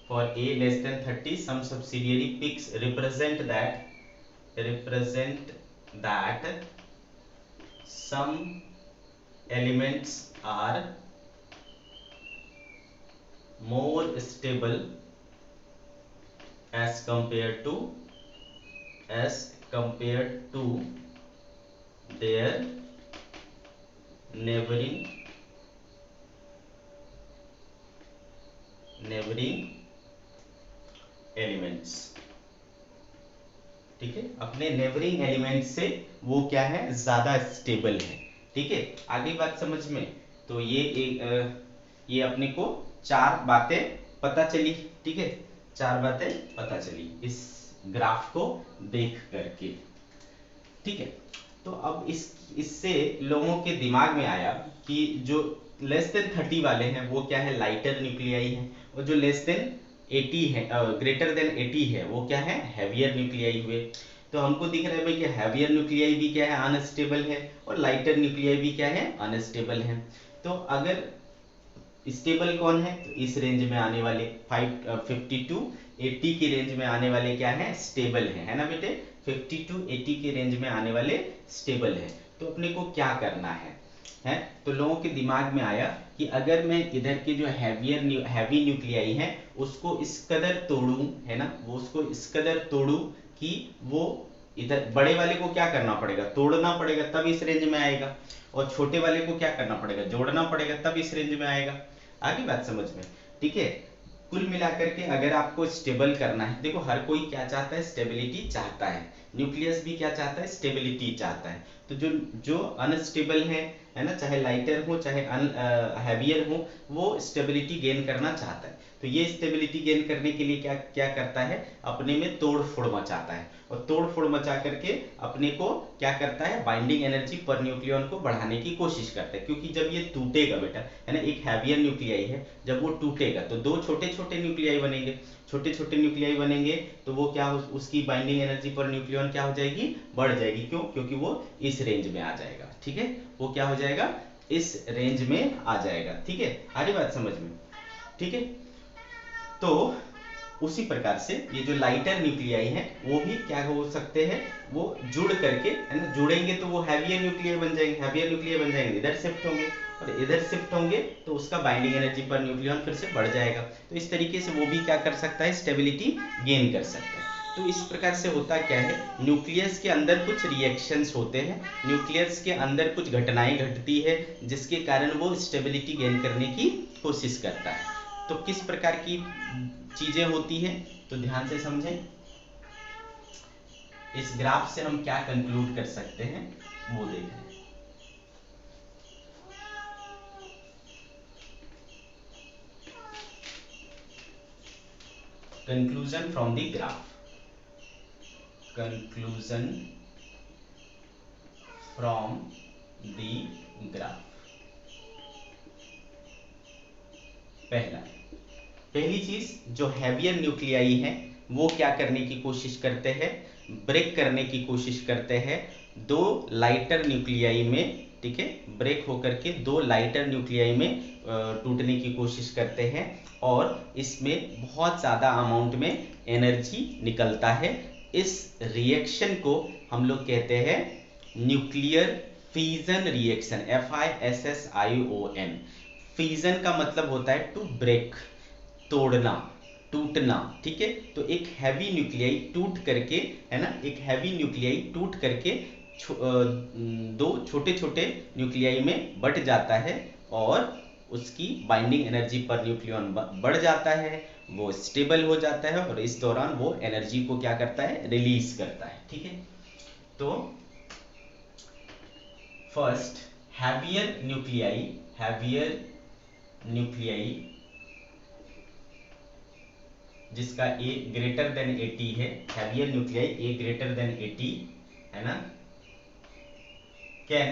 for a less than 30 some subsidiary peaks represent that some elements are more stable as compared to their neighboring elements, ठीक है, अपने नेबरिंग एलिमेंट से वो क्या है, ज्यादा स्टेबल है, ठीक है। आगे बात समझ में, तो ये अपने को चार बातें पता चली, ठीक है, चार बातें पता चली इस ग्राफ को देख करके। ठीक है। तो अब इससे लोगों के दिमाग में आया कि जो लेस देन 30 वाले हैं वो क्या है, लाइटर न्यूक्लियाई है, और जो लेस देन 80 है, ग्रेटर देन 80 है, वो क्या है, हैवियर न्यूक्लियाई हुए। तो हमको दिख रहा है भाई कि हैवियर न्यूक्लियाई भी क्या है, अनस्टेबल है, और लाइटर न्यूक्लियाई भी क्या है, अनस्टेबल है। तो अगर स्टेबल कौन है, तो इस रेंज में आने वाले 50 टू 80 की रेंज में आने वाले क्या है, स्टेबल है ना बेटे, 50 टू 80 के रेंज में आने वाले स्टेबल है। तो अपने को क्या करना है, तो लोगों के दिमाग में आया कि अगर मैं इधर के जो हैवी न्यूक्लियाई है उसको इस कदर तोड़ूं, है ना, वो उसको इस कदर तोड़ूं कि वो इधर बड़े वाले को क्या करना पड़ेगा, तोड़ना पड़ेगा, तब इस रेंज में आएगा, और छोटे वाले को क्या करना पड़ेगा, जोड़ना पड़ेगा, तब इस रेंज में आएगा। आगे बात समझ में, ठीक है। कुल मिलाकर के अगर आपको स्टेबल करना है, देखो हर कोई क्या चाहता है, स्टेबिलिटी चाहता है, न्यूक्लियस भी क्या चाहता है, स्टेबिलिटी चाहता है। तो जो अनस्टेबल है ना, चाहे लाइटर हो चाहे हैवियर हो, वो स्टेबिलिटी गेन करना चाहता है। तो ये स्टेबिलिटी गेन करने के लिए क्या क्या करता है, अपने में तोड़ फोड़ मचाता है, और तोड़ फोड़ मचा करके अपने को क्या करता है, बाइंडिंग एनर्जी पर न्यूक्लियन को बढ़ाने की कोशिश करता है। क्योंकि जब ये टूटेगा बेटा, है ना, एक हैवियर न्यूक्लियाई है, जब वो टूटेगा तो दो छोटे छोटे न्यूक्लियाई बनेंगे, छोटे छोटे न्यूक्लियाई बनेंगे, तो वो क्या उसकी बाइंडिंग एनर्जी पर न्यूक्लियन क्या हो जाएगी, बढ़ जाएगी। क्यों, क्योंकि वो इस रेंज में आ जाएगा, ठीक है, वो क्या हो जाएगा, इस रेंज में आ जाएगा, ठीक है। आ रही बात समझ में, ठीक है। तो उसी प्रकार से ये जो लाइटर न्यूक्लियाई है वो भी क्या हो सकते हैं, वो जुड़ करके, है ना, जुड़ेंगे तो वो हैवियर न्यूक्लियाई बन जाएंगे, हैवियर न्यूक्लियाई बन जाएंगे, इधर शिफ्ट होंगे, और इधर शिफ्ट होंगे तो उसका बाइंडिंग एनर्जी पर न्यूक्लियन फिर से बढ़ जाएगा। तो इस तरीके से वो भी क्या कर सकता है, स्टेबिलिटी गेन कर सकता है। तो इस प्रकार से होता क्या है, न्यूक्लियस के अंदर कुछ रिएक्शंस होते हैं, न्यूक्लियस के अंदर कुछ घटनाएं घटती है जिसके कारण वो स्टेबिलिटी गेन करने की कोशिश करता है। तो किस प्रकार की चीजें होती हैं, तो ध्यान से समझें। इस ग्राफ से हम क्या कंक्लूड कर सकते हैं वो देखें। Conclusion from the graph, conclusion from the graph. पहली चीज, जो हैवियर न्यूक्लियाई है वो क्या करने की कोशिश करते हैं, ब्रेक करने की कोशिश करते हैं दो लाइटर न्यूक्लियाई में, ठीक है, ब्रेक होकर के दो लाइटर न्यूक्लियाई में टूटने की कोशिश करते हैं, और इसमें बहुत ज्यादा अमाउंट में एनर्जी निकलता है। इस रिएक्शन को हम लोग कहते हैं nuclear fission reaction, FISSION। Fission का मतलब होता है टू ब्रेक, तोड़ना, टूटना, ठीक है। तो एक हैवी न्यूक्लियाई टूट करके, है ना, एक हैवी न्यूक्लियाई टूट करके दो छोटे छोटे न्यूक्लियाई में बट जाता है, और उसकी बाइंडिंग एनर्जी पर न्यूक्लियन बढ़ जाता है, वो स्टेबल हो जाता है, और इस दौरान वो एनर्जी को क्या करता है, रिलीज करता है, ठीक है। तो फर्स्ट, हैवियर न्यूक्लियाई जिसका A ग्रेटर देन 80 है, heavier nuclei A greater than 80, है ना, can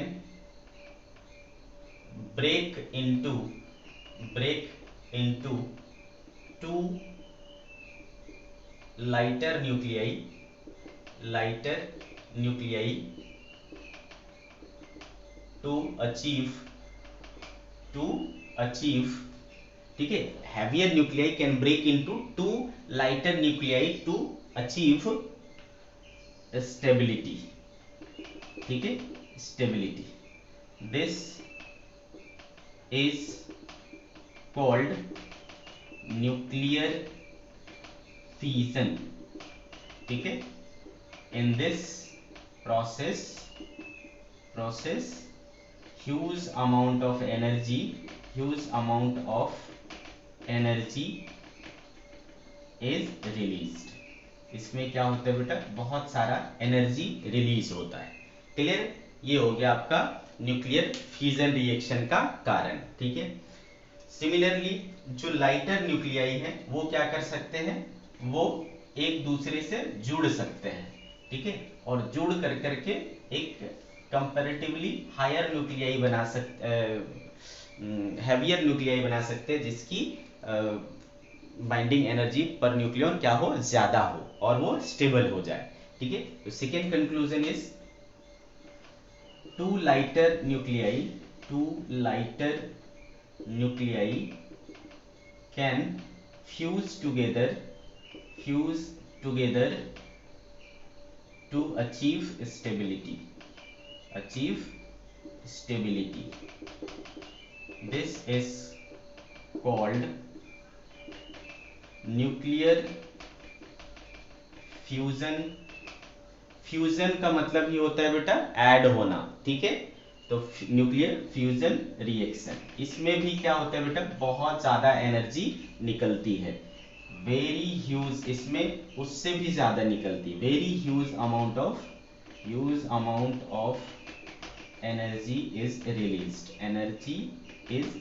break into two lighter nuclei to achieve, ठीक है, heavier nuclei can break into two lighter nuclei to achieve stability, ठीक है, stability. This is called nuclear fission, ठीक है। In this process huge amount of energy is released। इसमें क्या होता है बेटा, बहुत सारा एनर्जी रिलीज होता है। क्लियर, ये हो गया आपका न्यूक्लियर फ्यूजन रिएक्शन का कारण, ठीक है। सिमिलरली जो लाइटर न्यूक्लियाई है वो क्या कर सकते हैं, वो एक दूसरे से जुड़ सकते हैं, ठीक है, और जोड़ कर करके एक कंपैरेटिवली हायर न्यूक्लियाई बना सकते, हैवियर न्यूक्लियाई बना सकते हैं, जिसकी बाइंडिंग एनर्जी पर न्यूक्लियन क्या हो, ज्यादा हो और वो स्टेबल हो जाए। ठीक है, तो second conclusion is two lighter nuclei can fuse together to achieve stability. This is called nuclear fusion. Fusion का मतलब ही होता है बेटा ऐड होना, ठीक है, तो न्यूक्लियर फ्यूजन रिएक्शन, इसमें भी क्या होता है बेटा, बहुत ज्यादा एनर्जी निकलती है, वेरी ह्यूज, इसमें उससे भी ज्यादा निकलती, very huge amount of energy is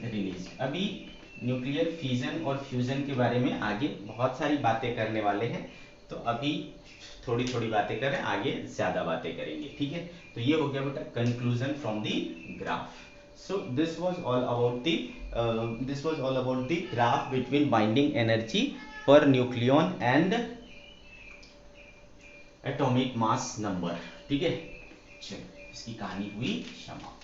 released. अभी न्यूक्लियर फ्यूजन और फ्यूजन के बारे में आगे बहुत सारी बातें करने वाले हैं, तो अभी थोड़ी थोड़ी बातें करें, आगे ज्यादा बातें करेंगे। ठीक है, तो ये हो गया बेटा conclusion from the graph. So this was all about the graph between binding energy per nucleon and atomic mass number। ठीक है, चलो इसकी कहानी हुई समाप्त।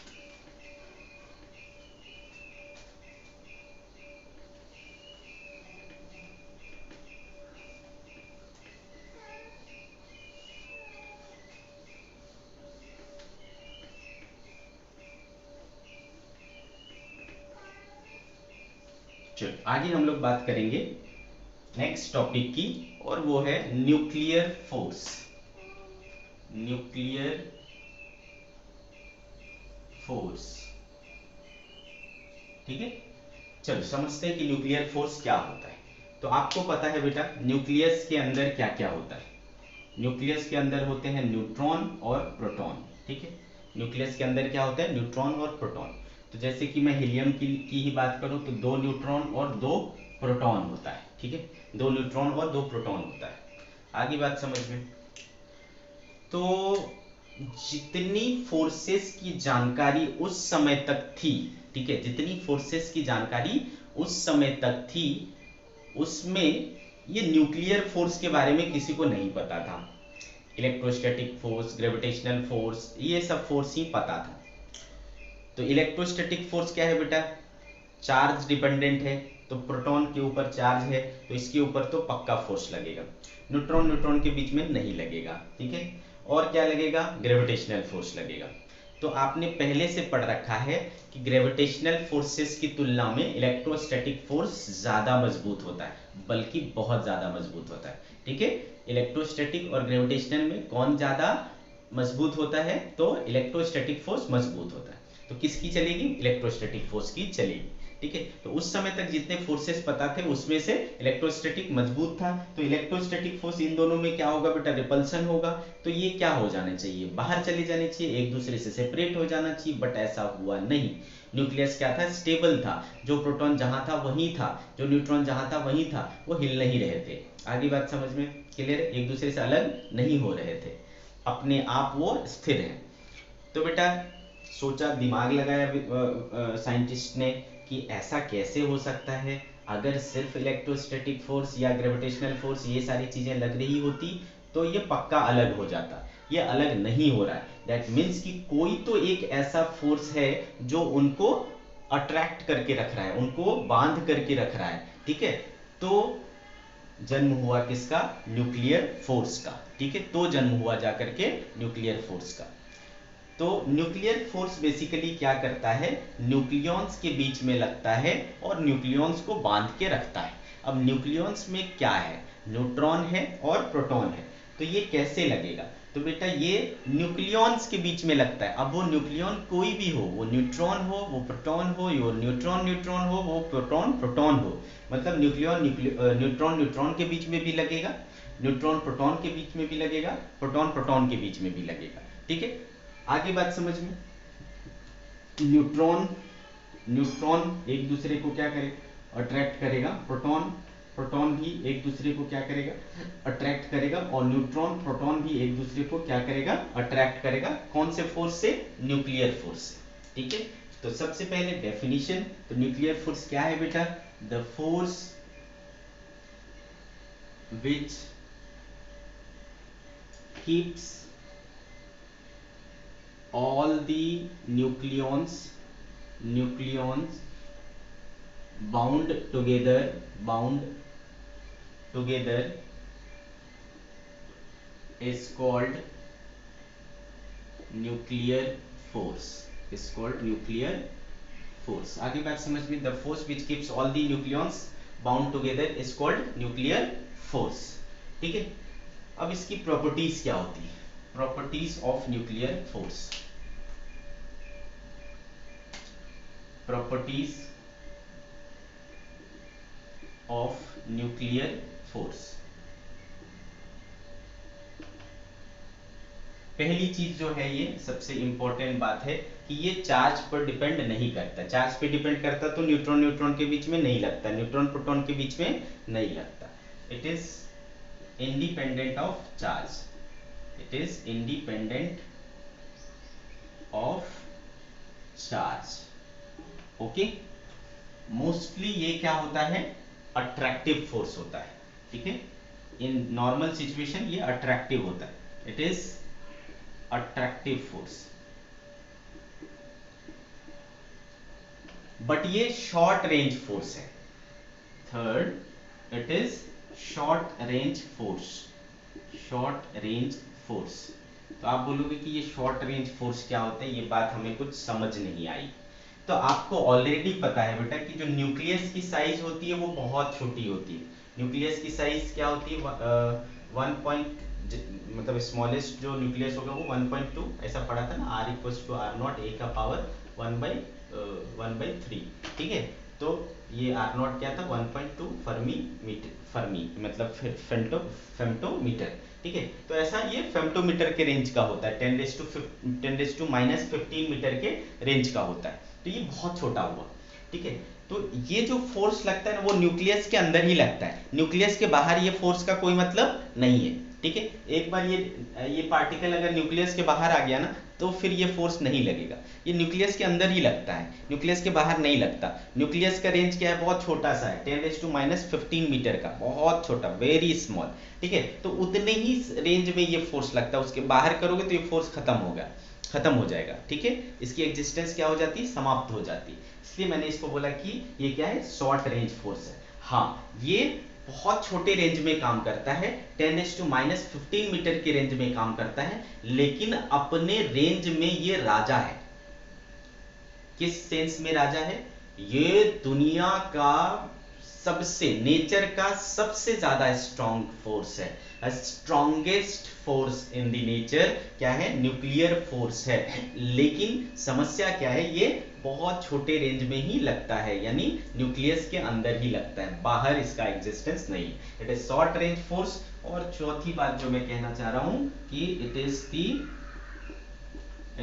चलो आगे हम लोग बात करेंगे नेक्स्ट टॉपिक की, और वो है न्यूक्लियर फोर्स। ठीक है, चलो समझते हैं कि न्यूक्लियर फोर्स क्या होता है। तो आपको पता है बेटा न्यूक्लियस के अंदर क्या क्या होता है। न्यूक्लियस के अंदर होते हैं न्यूट्रॉन और प्रोटॉन। ठीक है, न्यूक्लियस के अंदर क्या होता है, न्यूट्रॉन और प्रोटॉन। तो जैसे कि मैं हीलियम की ही बात करूं तो 2 न्यूट्रॉन और 2 प्रोटॉन होता है। ठीक है, 2 न्यूट्रॉन और 2 प्रोटॉन होता है। आगे बात समझ में, तो जितनी फोर्सेस की जानकारी उस समय तक थी, ठीक है, जितनी फोर्सेस की जानकारी उस समय तक थी, उसमें ये न्यूक्लियर फोर्स के बारे में किसी को नहीं पता था। इलेक्ट्रोस्टैटिक फोर्स, ग्रेविटेशनल फोर्स, ये सब फोर्स ही पता था। तो इलेक्ट्रोस्टैटिक फोर्स क्या है बेटा, चार्ज डिपेंडेंट है, तो प्रोटॉन के ऊपर चार्ज है तो इसके ऊपर तो पक्का फोर्स लगेगा, न्यूट्रॉन के बीच में नहीं लगेगा। ठीक है, और क्या लगेगा, ग्रेविटेशनल फोर्स लगेगा। तो आपने पहले से पढ़ रखा है कि ग्रेविटेशनल फोर्सेस की तुलना में इलेक्ट्रोस्टैटिक फोर्स ज्यादा मजबूत होता है, बल्कि बहुत ज्यादा मजबूत होता है। ठीक है, इलेक्ट्रोस्टैटिक और ग्रेविटेशनल में कौन ज्यादा मजबूत होता है, तो इलेक्ट्रोस्टैटिक फोर्स मजबूत होता है। तो किसकी चलेगी, इलेक्ट्रोस्टैटिक फोर्स की चलेगी। ठीक है, तो उस समय तक जितने फोर्सेस पता थे उसमें से इलेक्ट्रोस्टैटिक मजबूत था, तो इलेक्ट्रोस्टैटिक फोर्स इन दोनों में क्या होगा बेटा, रिपल्सन होगा। तो ये क्या हो जाना चाहिए, बाहर चले जाने चाहिए, एक दूसरे से सेपरेट हो जाना चाहिए, बट ऐसा हुआ नहीं। न्यूक्लियस क्या था, स्टेबल था, जो प्रोटॉन जहां था वहीं था, जो न्यूट्रॉन जहां था वहीं था, वो हिल नहीं रहे थे। आगे बात समझ में क्लियर, एक दूसरे से अलग नहीं हो रहे थे, अपने आप वो स्थिर है। तो बेटा सोचा, दिमाग लगाया साइंटिस्ट ने कि ऐसा कैसे हो सकता है, अगर सिर्फ इलेक्ट्रोस्टैटिक फोर्स या ग्रेविटेशनल फोर्स ये सारी चीजें लग रही होती तो ये पक्का अलग हो जाता। ये अलग नहीं हो रहा है, दैट मीन्स कि कोई तो एक ऐसा फोर्स है जो उनको अट्रैक्ट करके रख रहा है, उनको बांध करके रख रहा है। ठीक है, तो जन्म हुआ किसका, न्यूक्लियर फोर्स का। ठीक है, तो जन्म हुआ जाकर के न्यूक्लियर फोर्स का। तो न्यूक्लियर फोर्स बेसिकली क्या करता है, न्यूक्लियॉन्स के बीच में लगता है और न्यूक्लियॉन्स को बांध के रखता है। अब न्यूक्लियॉन्स में क्या है, न्यूट्रॉन है और प्रोटॉन है, तो ये कैसे लगेगा, तो बेटा ये न्यूक्लियॉन्स के बीच में लगता है। अब वो न्यूक्लियॉन कोई भी हो, वो न्यूट्रॉन हो, वो प्रोटॉन हो, वो न्यूट्रॉन हो, वो प्रोटॉन हो, मतलब न्यूट्रॉन के बीच में भी लगेगा, न्यूट्रॉन प्रोटॉन के बीच में भी लगेगा, प्रोटॉन के बीच में भी लगेगा। ठीक है, आगे बात समझ में, न्यूट्रॉन एक दूसरे को क्या करे, अट्रैक्ट करेगा, प्रोटॉन प्रोटॉन भी एक दूसरे को क्या करेगा, अट्रैक्ट करेगा, और न्यूट्रॉन प्रोटॉन भी एक दूसरे को क्या करेगा, अट्रैक्ट करेगा। कौन से फोर्स से? न्यूक्लियर फोर्स से। ठीक है, तो सबसे पहले डेफिनेशन, तो न्यूक्लियर फोर्स क्या है बेटा? The force which keeps all the nucleons bound together is called nuclear force, आगे बात समझ में? the force which keeps all the nucleons bound together is called nuclear force। ठीक है, अब इसकी प्रॉपर्टीज क्या होती है? Properties of nuclear force, properties of nuclear force. पहली चीज जो है, ये सबसे इंपॉर्टेंट बात है कि ये चार्ज पर डिपेंड नहीं करता। चार्ज पे डिपेंड करता तो न्यूट्रॉन न्यूट्रॉन के बीच में नहीं लगता, न्यूट्रॉन प्रोटॉन के बीच में नहीं लगता। It is independent of charge, it is independent of charge। Okay, mostly ये क्या होता है? अट्रैक्टिव फोर्स होता है। ठीक है, इन नॉर्मल सिचुएशन ये अट्रैक्टिव होता है, it is attractive force. But ये शॉर्ट रेंज फोर्स है। Third, it is short range force. तो आप बोलोगे कि ये शॉर्ट रेंज फोर्स क्या होता है, ये बात हमें कुछ समझ नहीं आई। तो आपको ऑलरेडी पता है बेटा कि जो न्यूक्लियस की साइज होती है वो बहुत छोटी होती है। न्यूक्लियस की साइज क्या होती है? मतलब स्मॉलेस्ट जो न्यूक्लियस होगा वो 1.2, ऐसा पढ़ा था ना, R equals to R naught A का पावर 1/3। ठीक है, तो ये R नॉट क्या था? 1.2 फर्मी मतलब फेम्टोमीटर। ठीक है, तो ऐसा ये फेम्टोमीटर के रेंज का होता है, 10⁻⁻15 मीटर के रेंज का होता है। तो ये बहुत छोटा हुआ। ठीक है, तो ये जो फोर्स लगता है ना, वो न्यूक्लियस के अंदर ही लगता है, न्यूक्लियस के बाहर ये फोर्स का कोई मतलब नहीं है। ठीक है, एक बार ये पार्टिकल अगर न्यूक्लियस के बाहर आ गया ना, तो फिर ये फोर्स नहीं लगेगा। ये न्यूक्लियस के अंदर ही लगता है, न्यूक्लियस के बाहर नहीं लगता। न्यूक्लियस का रेंज क्या है? बहुत छोटा सा है, 10⁻⁻15 मीटर का, बहुत छोटा, वेरी स्मॉल। ठीक है, तो उतने ही रेंज में ये फोर्स लगता है, उसके बाहर करोगे तो ये फोर्स खत्म हो जाएगा। ठीक है, इसकी एग्जिस्टेंस क्या हो जाती है? समाप्त हो जाती है। इसलिए मैंने इसको बोला कि ये क्या है? शॉर्ट रेंज फोर्स है। हाँ, ये बहुत छोटे रेंज में काम करता है, 10⁻⁻15 मीटर के रेंज में काम करता है, लेकिन अपने रेंज में ये राजा है। किस सेंस में राजा है? ये दुनिया का नेचर का सबसे ज्यादा स्ट्रॉन्ग फोर्स है। Strongest force in the nature क्या है? न्यूक्लियर फोर्स है। लेकिन समस्या क्या है? ये बहुत छोटे रेंज में ही लगता है, यानी न्यूक्लियस के अंदर ही लगता है, बाहर इसका एग्जिस्टेंस नहीं। It is short range force. और चौथी बात जो मैं कहना चाह रहा हूं कि it is the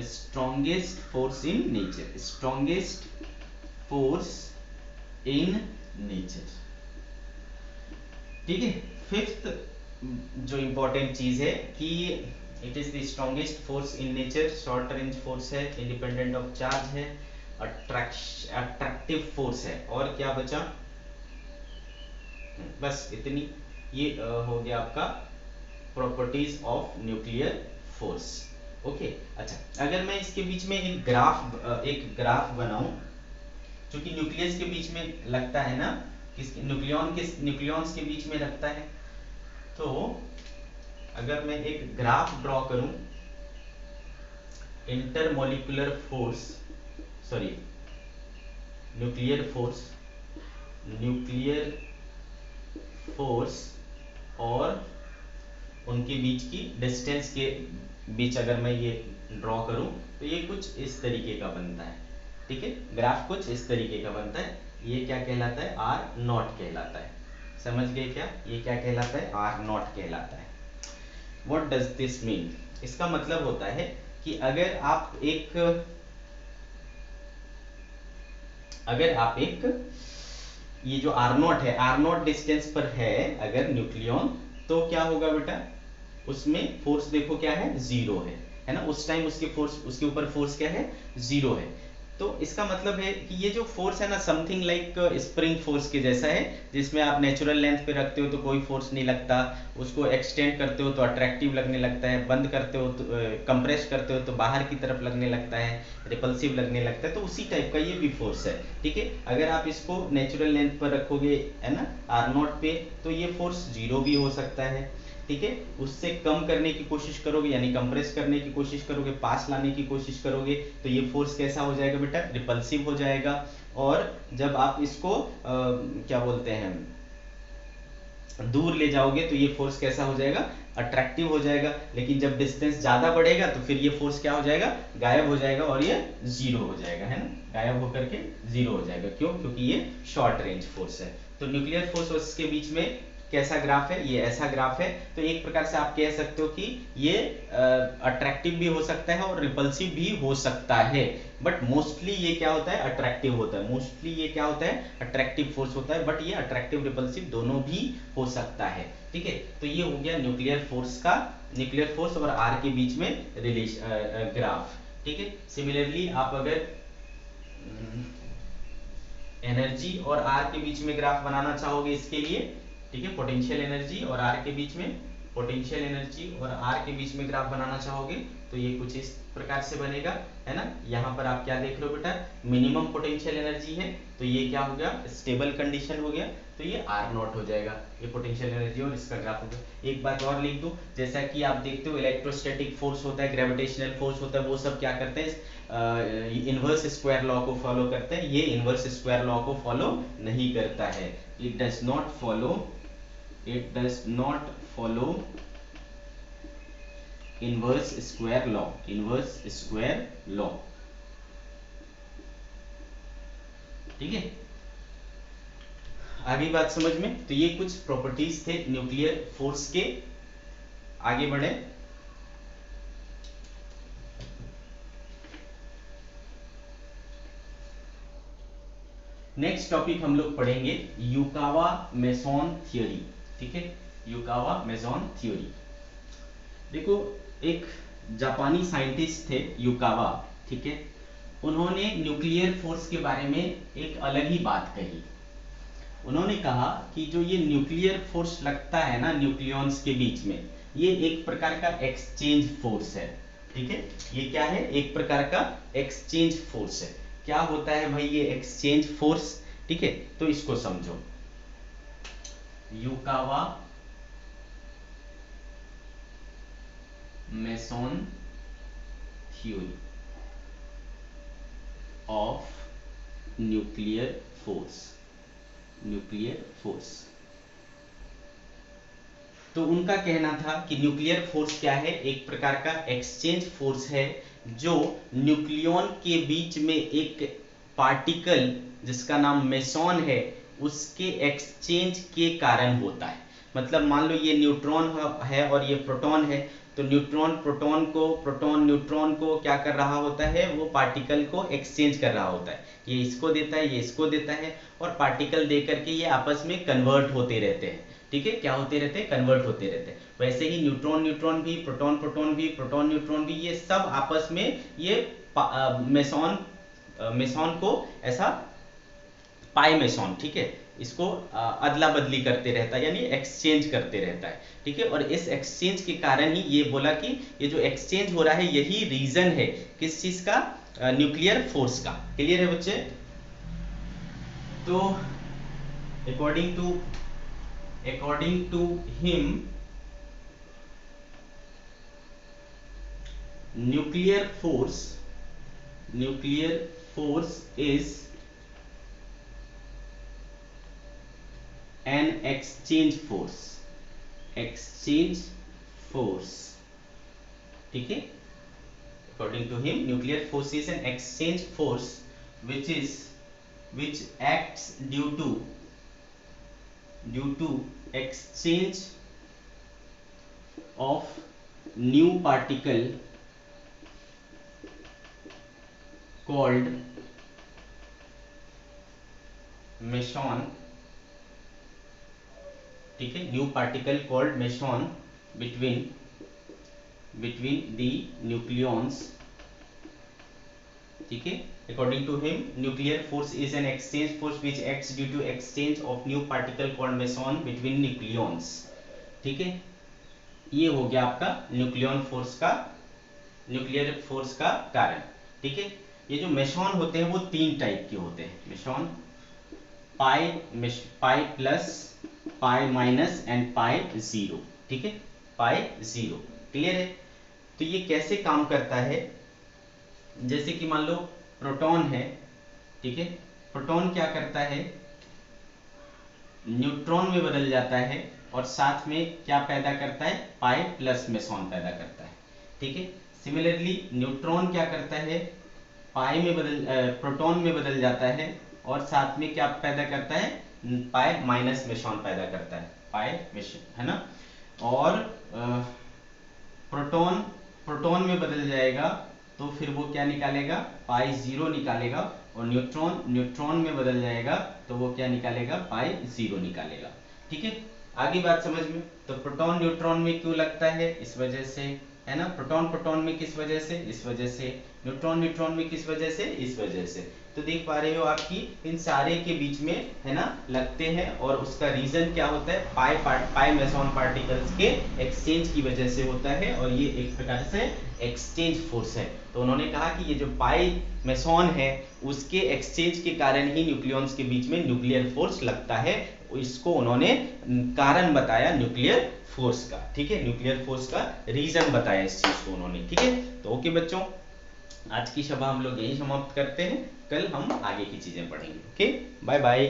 strongest force in nature, strongest force in nature. ठीक है, फिफ्थ जो इंपॉर्टेंट चीज है कि it is the strongest force in nature, short range force है, इंडिपेंडेंट ऑफ चार्ज है, अट्रैक्टिव फोर्स है। और क्या बचा? बस इतनी। ये हो गया आपका properties of nuclear force. Okay, अच्छा, अगर मैं इसके बीच में एक ग्राफ बनाऊं, क्योंकि न्यूक्लियस के बीच में लगता है ना, न्यूक्लियॉन्स के बीच में लगता है, तो अगर मैं एक ग्राफ ड्रॉ करूं, intermolecular force, sorry nuclear force और उनके बीच की डिस्टेंस के बीच अगर मैं ये ड्रॉ करूं, तो ये कुछ इस तरीके का बनता है। ठीक है, ग्राफ कुछ इस तरीके का बनता है। ये क्या कहलाता है? आर नॉट कहलाता है। समझ गए क्या? ये क्या कहलाता है? आर नॉट कहलाता है। What does this mean? इसका मतलब होता है कि अगर आप एक ये जो आर नॉट है, आर नॉट डिस्टेंस पर है अगर न्यूक्लियॉन, तो क्या होगा बेटा, उसमें फोर्स देखो क्या है, जीरो है ना, उस टाइम उसके फोर्स, उसके ऊपर फोर्स क्या है, जीरो है। तो इसका मतलब है कि ये जो फोर्स है ना, समथिंग लाइक स्प्रिंग फोर्स के जैसा है, जिसमें आप नेचुरल लेंथ पे रखते हो तो कोई फोर्स नहीं लगता, उसको एक्सटेंड करते हो तो अट्रैक्टिव लगने लगता है, बंद करते हो तो कंप्रेस करते हो तो बाहर की तरफ लगने लगता है, रिपल्सिव लगने लगता है, तो उसी टाइप का ये भी फोर्स है। ठीक है, अगर आप इसको नेचुरल लेंथ पर रखोगे है ना, आर नॉट पे, तो ये फोर्स जीरो भी हो सकता है। ठीक है, उससे कम करने की कोशिश करोगे, यानी कंप्रेस करने की कोशिश करोगे, पास लाने की कोशिश करोगे, तो ये फोर्स कैसा हो जाएगा बेटा, रिपल्सिव हो जाएगा। और जब आप इसको क्या बोलते हैं, दूर ले जाओगे तो ये फोर्स कैसा हो जाएगा, अट्रैक्टिव हो जाएगा। लेकिन जब डिस्टेंस ज्यादा बढ़ेगा तो फिर ये फोर्स क्या हो जाएगा, गायब हो जाएगा और ये जीरो हो जाएगा, है ना, गायब होकर के जीरो हो जाएगा। क्यों, क्योंकि ये शॉर्ट रेंज फोर्स है। तो न्यूक्लियर फोर्स और इसके बीच में कैसा ग्राफ है, ये ऐसा ग्राफ है। तो एक प्रकार से आप कह सकते हो कि ये अट्रैक्टिव भी हो सकता है और रिपल्सिव भी हो सकता है, बट मोस्टली ये क्या होता है, अट्रैक्टिव होता है। मोस्टली ये क्या होता है, अट्रैक्टिव फोर्स होता है, बट ये अट्रैक्टिव रिपल्सिव दोनों भी हो सकता है। ठीक है, तो ये हो गया न्यूक्लियर फोर्स का, न्यूक्लियर फोर्स और आर के बीच में रिलेशन ग्राफ। ठीक है, सिमिलरली आप अगर एनर्जी और आर के बीच में ग्राफ बनाना चाहोगे इसके लिए, ठीक है, पोटेंशियल एनर्जी और आर के बीच में, पोटेंशियल एनर्जी और आर के बीच में ग्राफ बनाना चाहोगे तो ये कुछ इस प्रकार से बनेगा, है ना। यहाँ पर आप क्या देख रहे हो बेटा, मिनिमम पोटेंशियल एनर्जी है, तो ये क्या हो गया, स्टेबल कंडीशन हो गया, तो ये आर नॉट हो जाएगा, ये पोटेंशियल एनर्जी और इसका ग्राफ हो गया। एक बात और लिख दूं, जैसा कि आप देखते हो इलेक्ट्रोस्टैटिक फोर्स होता है, ग्रेविटेशनल फोर्स होता है, वो सब क्या करते हैं, इनवर्स स्क्वायर लॉ को फॉलो करते हैं। ये इनवर्स स्क्वायर लॉ को फॉलो नहीं करता है, it does not follow, it does not follow inverse square law, inverse square law। ठीक है, आगे बात समझ में। तो ये कुछ प्रॉपर्टीज थे न्यूक्लियर फोर्स के। आगे बढ़े, नेक्स्ट टॉपिक हम लोग पढ़ेंगे युकावा मेसोन थ्योरी। ठीक है, युकावा मेसोन थ्योरी। देखो, एक जापानी साइंटिस्ट थे युकावा, ठीक है, उन्होंने न्यूक्लियर फोर्स के बारे में एक अलग ही बात कही। उन्होंने कहा कि जो ये न्यूक्लियर फोर्स लगता है ना न्यूक्लियॉन्स के बीच में, ये एक प्रकार का एक्सचेंज फोर्स है। ठीक है, ये क्या है, एक प्रकार का एक्सचेंज फोर्स है। क्या होता है भाई ये एक्सचेंज फोर्स, ठीक है, तो इसको समझो। Yukawa meson theory of nuclear force, nuclear force. तो उनका कहना था कि न्यूक्लियर फोर्स क्या है, एक प्रकार का एक्सचेंज फोर्स है, जो न्यूक्लियॉन के बीच में एक पार्टिकल जिसका नाम मेसॉन है उसके एक्सचेंज के कारण होता है। मतलब मान लो ये न्यूट्रॉन है और ये प्रोटॉन है, तो न्यूट्रॉन प्रोटॉन को, प्रोटॉन न्यूट्रॉन को क्या कर रहा होता है, वो पार्टिकल को एक्सचेंज कर रहा होता है। ये इसको देता है, ये इसको देता है, और पार्टिकल दे करके ये आपस में कन्वर्ट होते रहते हैं। ठीक है, क्या होते रहते हैं, कन्वर्ट होते रहते हैं। वैसे ही न्यूट्रॉन न्यूट्रॉन भी, प्रोटॉन प्रोटॉन भी, प्रोटॉन न्यूट्रॉन भी, ये सब आपस में ये मेसॉन, मेसॉन को ऐसा पाई मेसॉन, ठीक है, इसको अदला बदली करते रहता है, यानी एक्सचेंज करते रहता है। ठीक है, और इस एक्सचेंज के कारण ही ये बोला कि ये जो एक्सचेंज हो रहा है यही रीजन है किस चीज का, न्यूक्लियर फोर्स का। क्लियर है बच्चे। तो according to him, nuclear force is an exchange force, exchange force। ठीक है, according to him nuclear force is an exchange force which acts due to exchange of new particle called meson ठीक है, new particle called meson between the nucleons, ठीक है। According to him nuclear force is an exchange force which acts due to exchange of new particle called meson between nucleons, ठीक है। ये हो गया आपका न्यूक्लियर फोर्स का कारण, ठीक है। ये जो मेसॉन होते हैं वो 3 टाइप के होते हैं, meson pi plus, pi minus and pi zero, ठीक है, पाई जीरो, क्लियर है। तो ये कैसे काम करता है, जैसे कि मान लो प्रोटॉन है, ठीक है, प्रोटॉन क्या करता है, न्यूट्रॉन में बदल जाता है और साथ में क्या पैदा करता है, पाई प्लस मेसॉन पैदा करता है, ठीक है। सिमिलरली न्यूट्रॉन क्या करता है, प्रोटॉन में बदल जाता है और साथ में क्या पैदा करता है, पाई माइनस मेसॉन पैदा करता है, पाई मेसॉन, है ना। और प्रोटॉन में बदल जाएगा तो फिर वो क्या निकालेगा, पाई जीरो निकालेगा, और न्यूट्रॉन में बदल जाएगा तो वो क्या निकालेगा, पाई जीरो निकालेगा, ठीक है। आगे बात समझ में, तो प्रोटॉन न्यूट्रॉन में क्यों लगता है, इस वजह से, है ना। प्रोटॉन में किस वजह से, इस वजह से। न्यूट्रॉन में किस वजह से, इस वजह से। तो देख पा रहे हो आपकी इन सारे के बीच में, है ना, लगते हैं, और उसका रीजन क्या होता है, पाई मेसॉन पार्टिकल्स के एक्सचेंज की वजह से होता है, और ये एक प्रकार से एक्सचेंज फोर्स है। तो उन्होंने कहा कि ये जो पाई मेसॉन है उसके एक्सचेंज के कारण ही न्यूक्लियॉन्स के बीच में न्यूक्लियर फोर्स लगता है, इसको उन्होंने कारण बताया न्यूक्लियर फोर्स का, ठीक है, न्यूक्लियर फोर्स का रीजन बताया इस चीज को उन्होंने, ठीक है। तो ओके बच्चों, आज की सभा हम लोग यही समाप्त करते हैं, कल हम आगे की चीजें पढ़ेंगे, ओके, बाय बाय।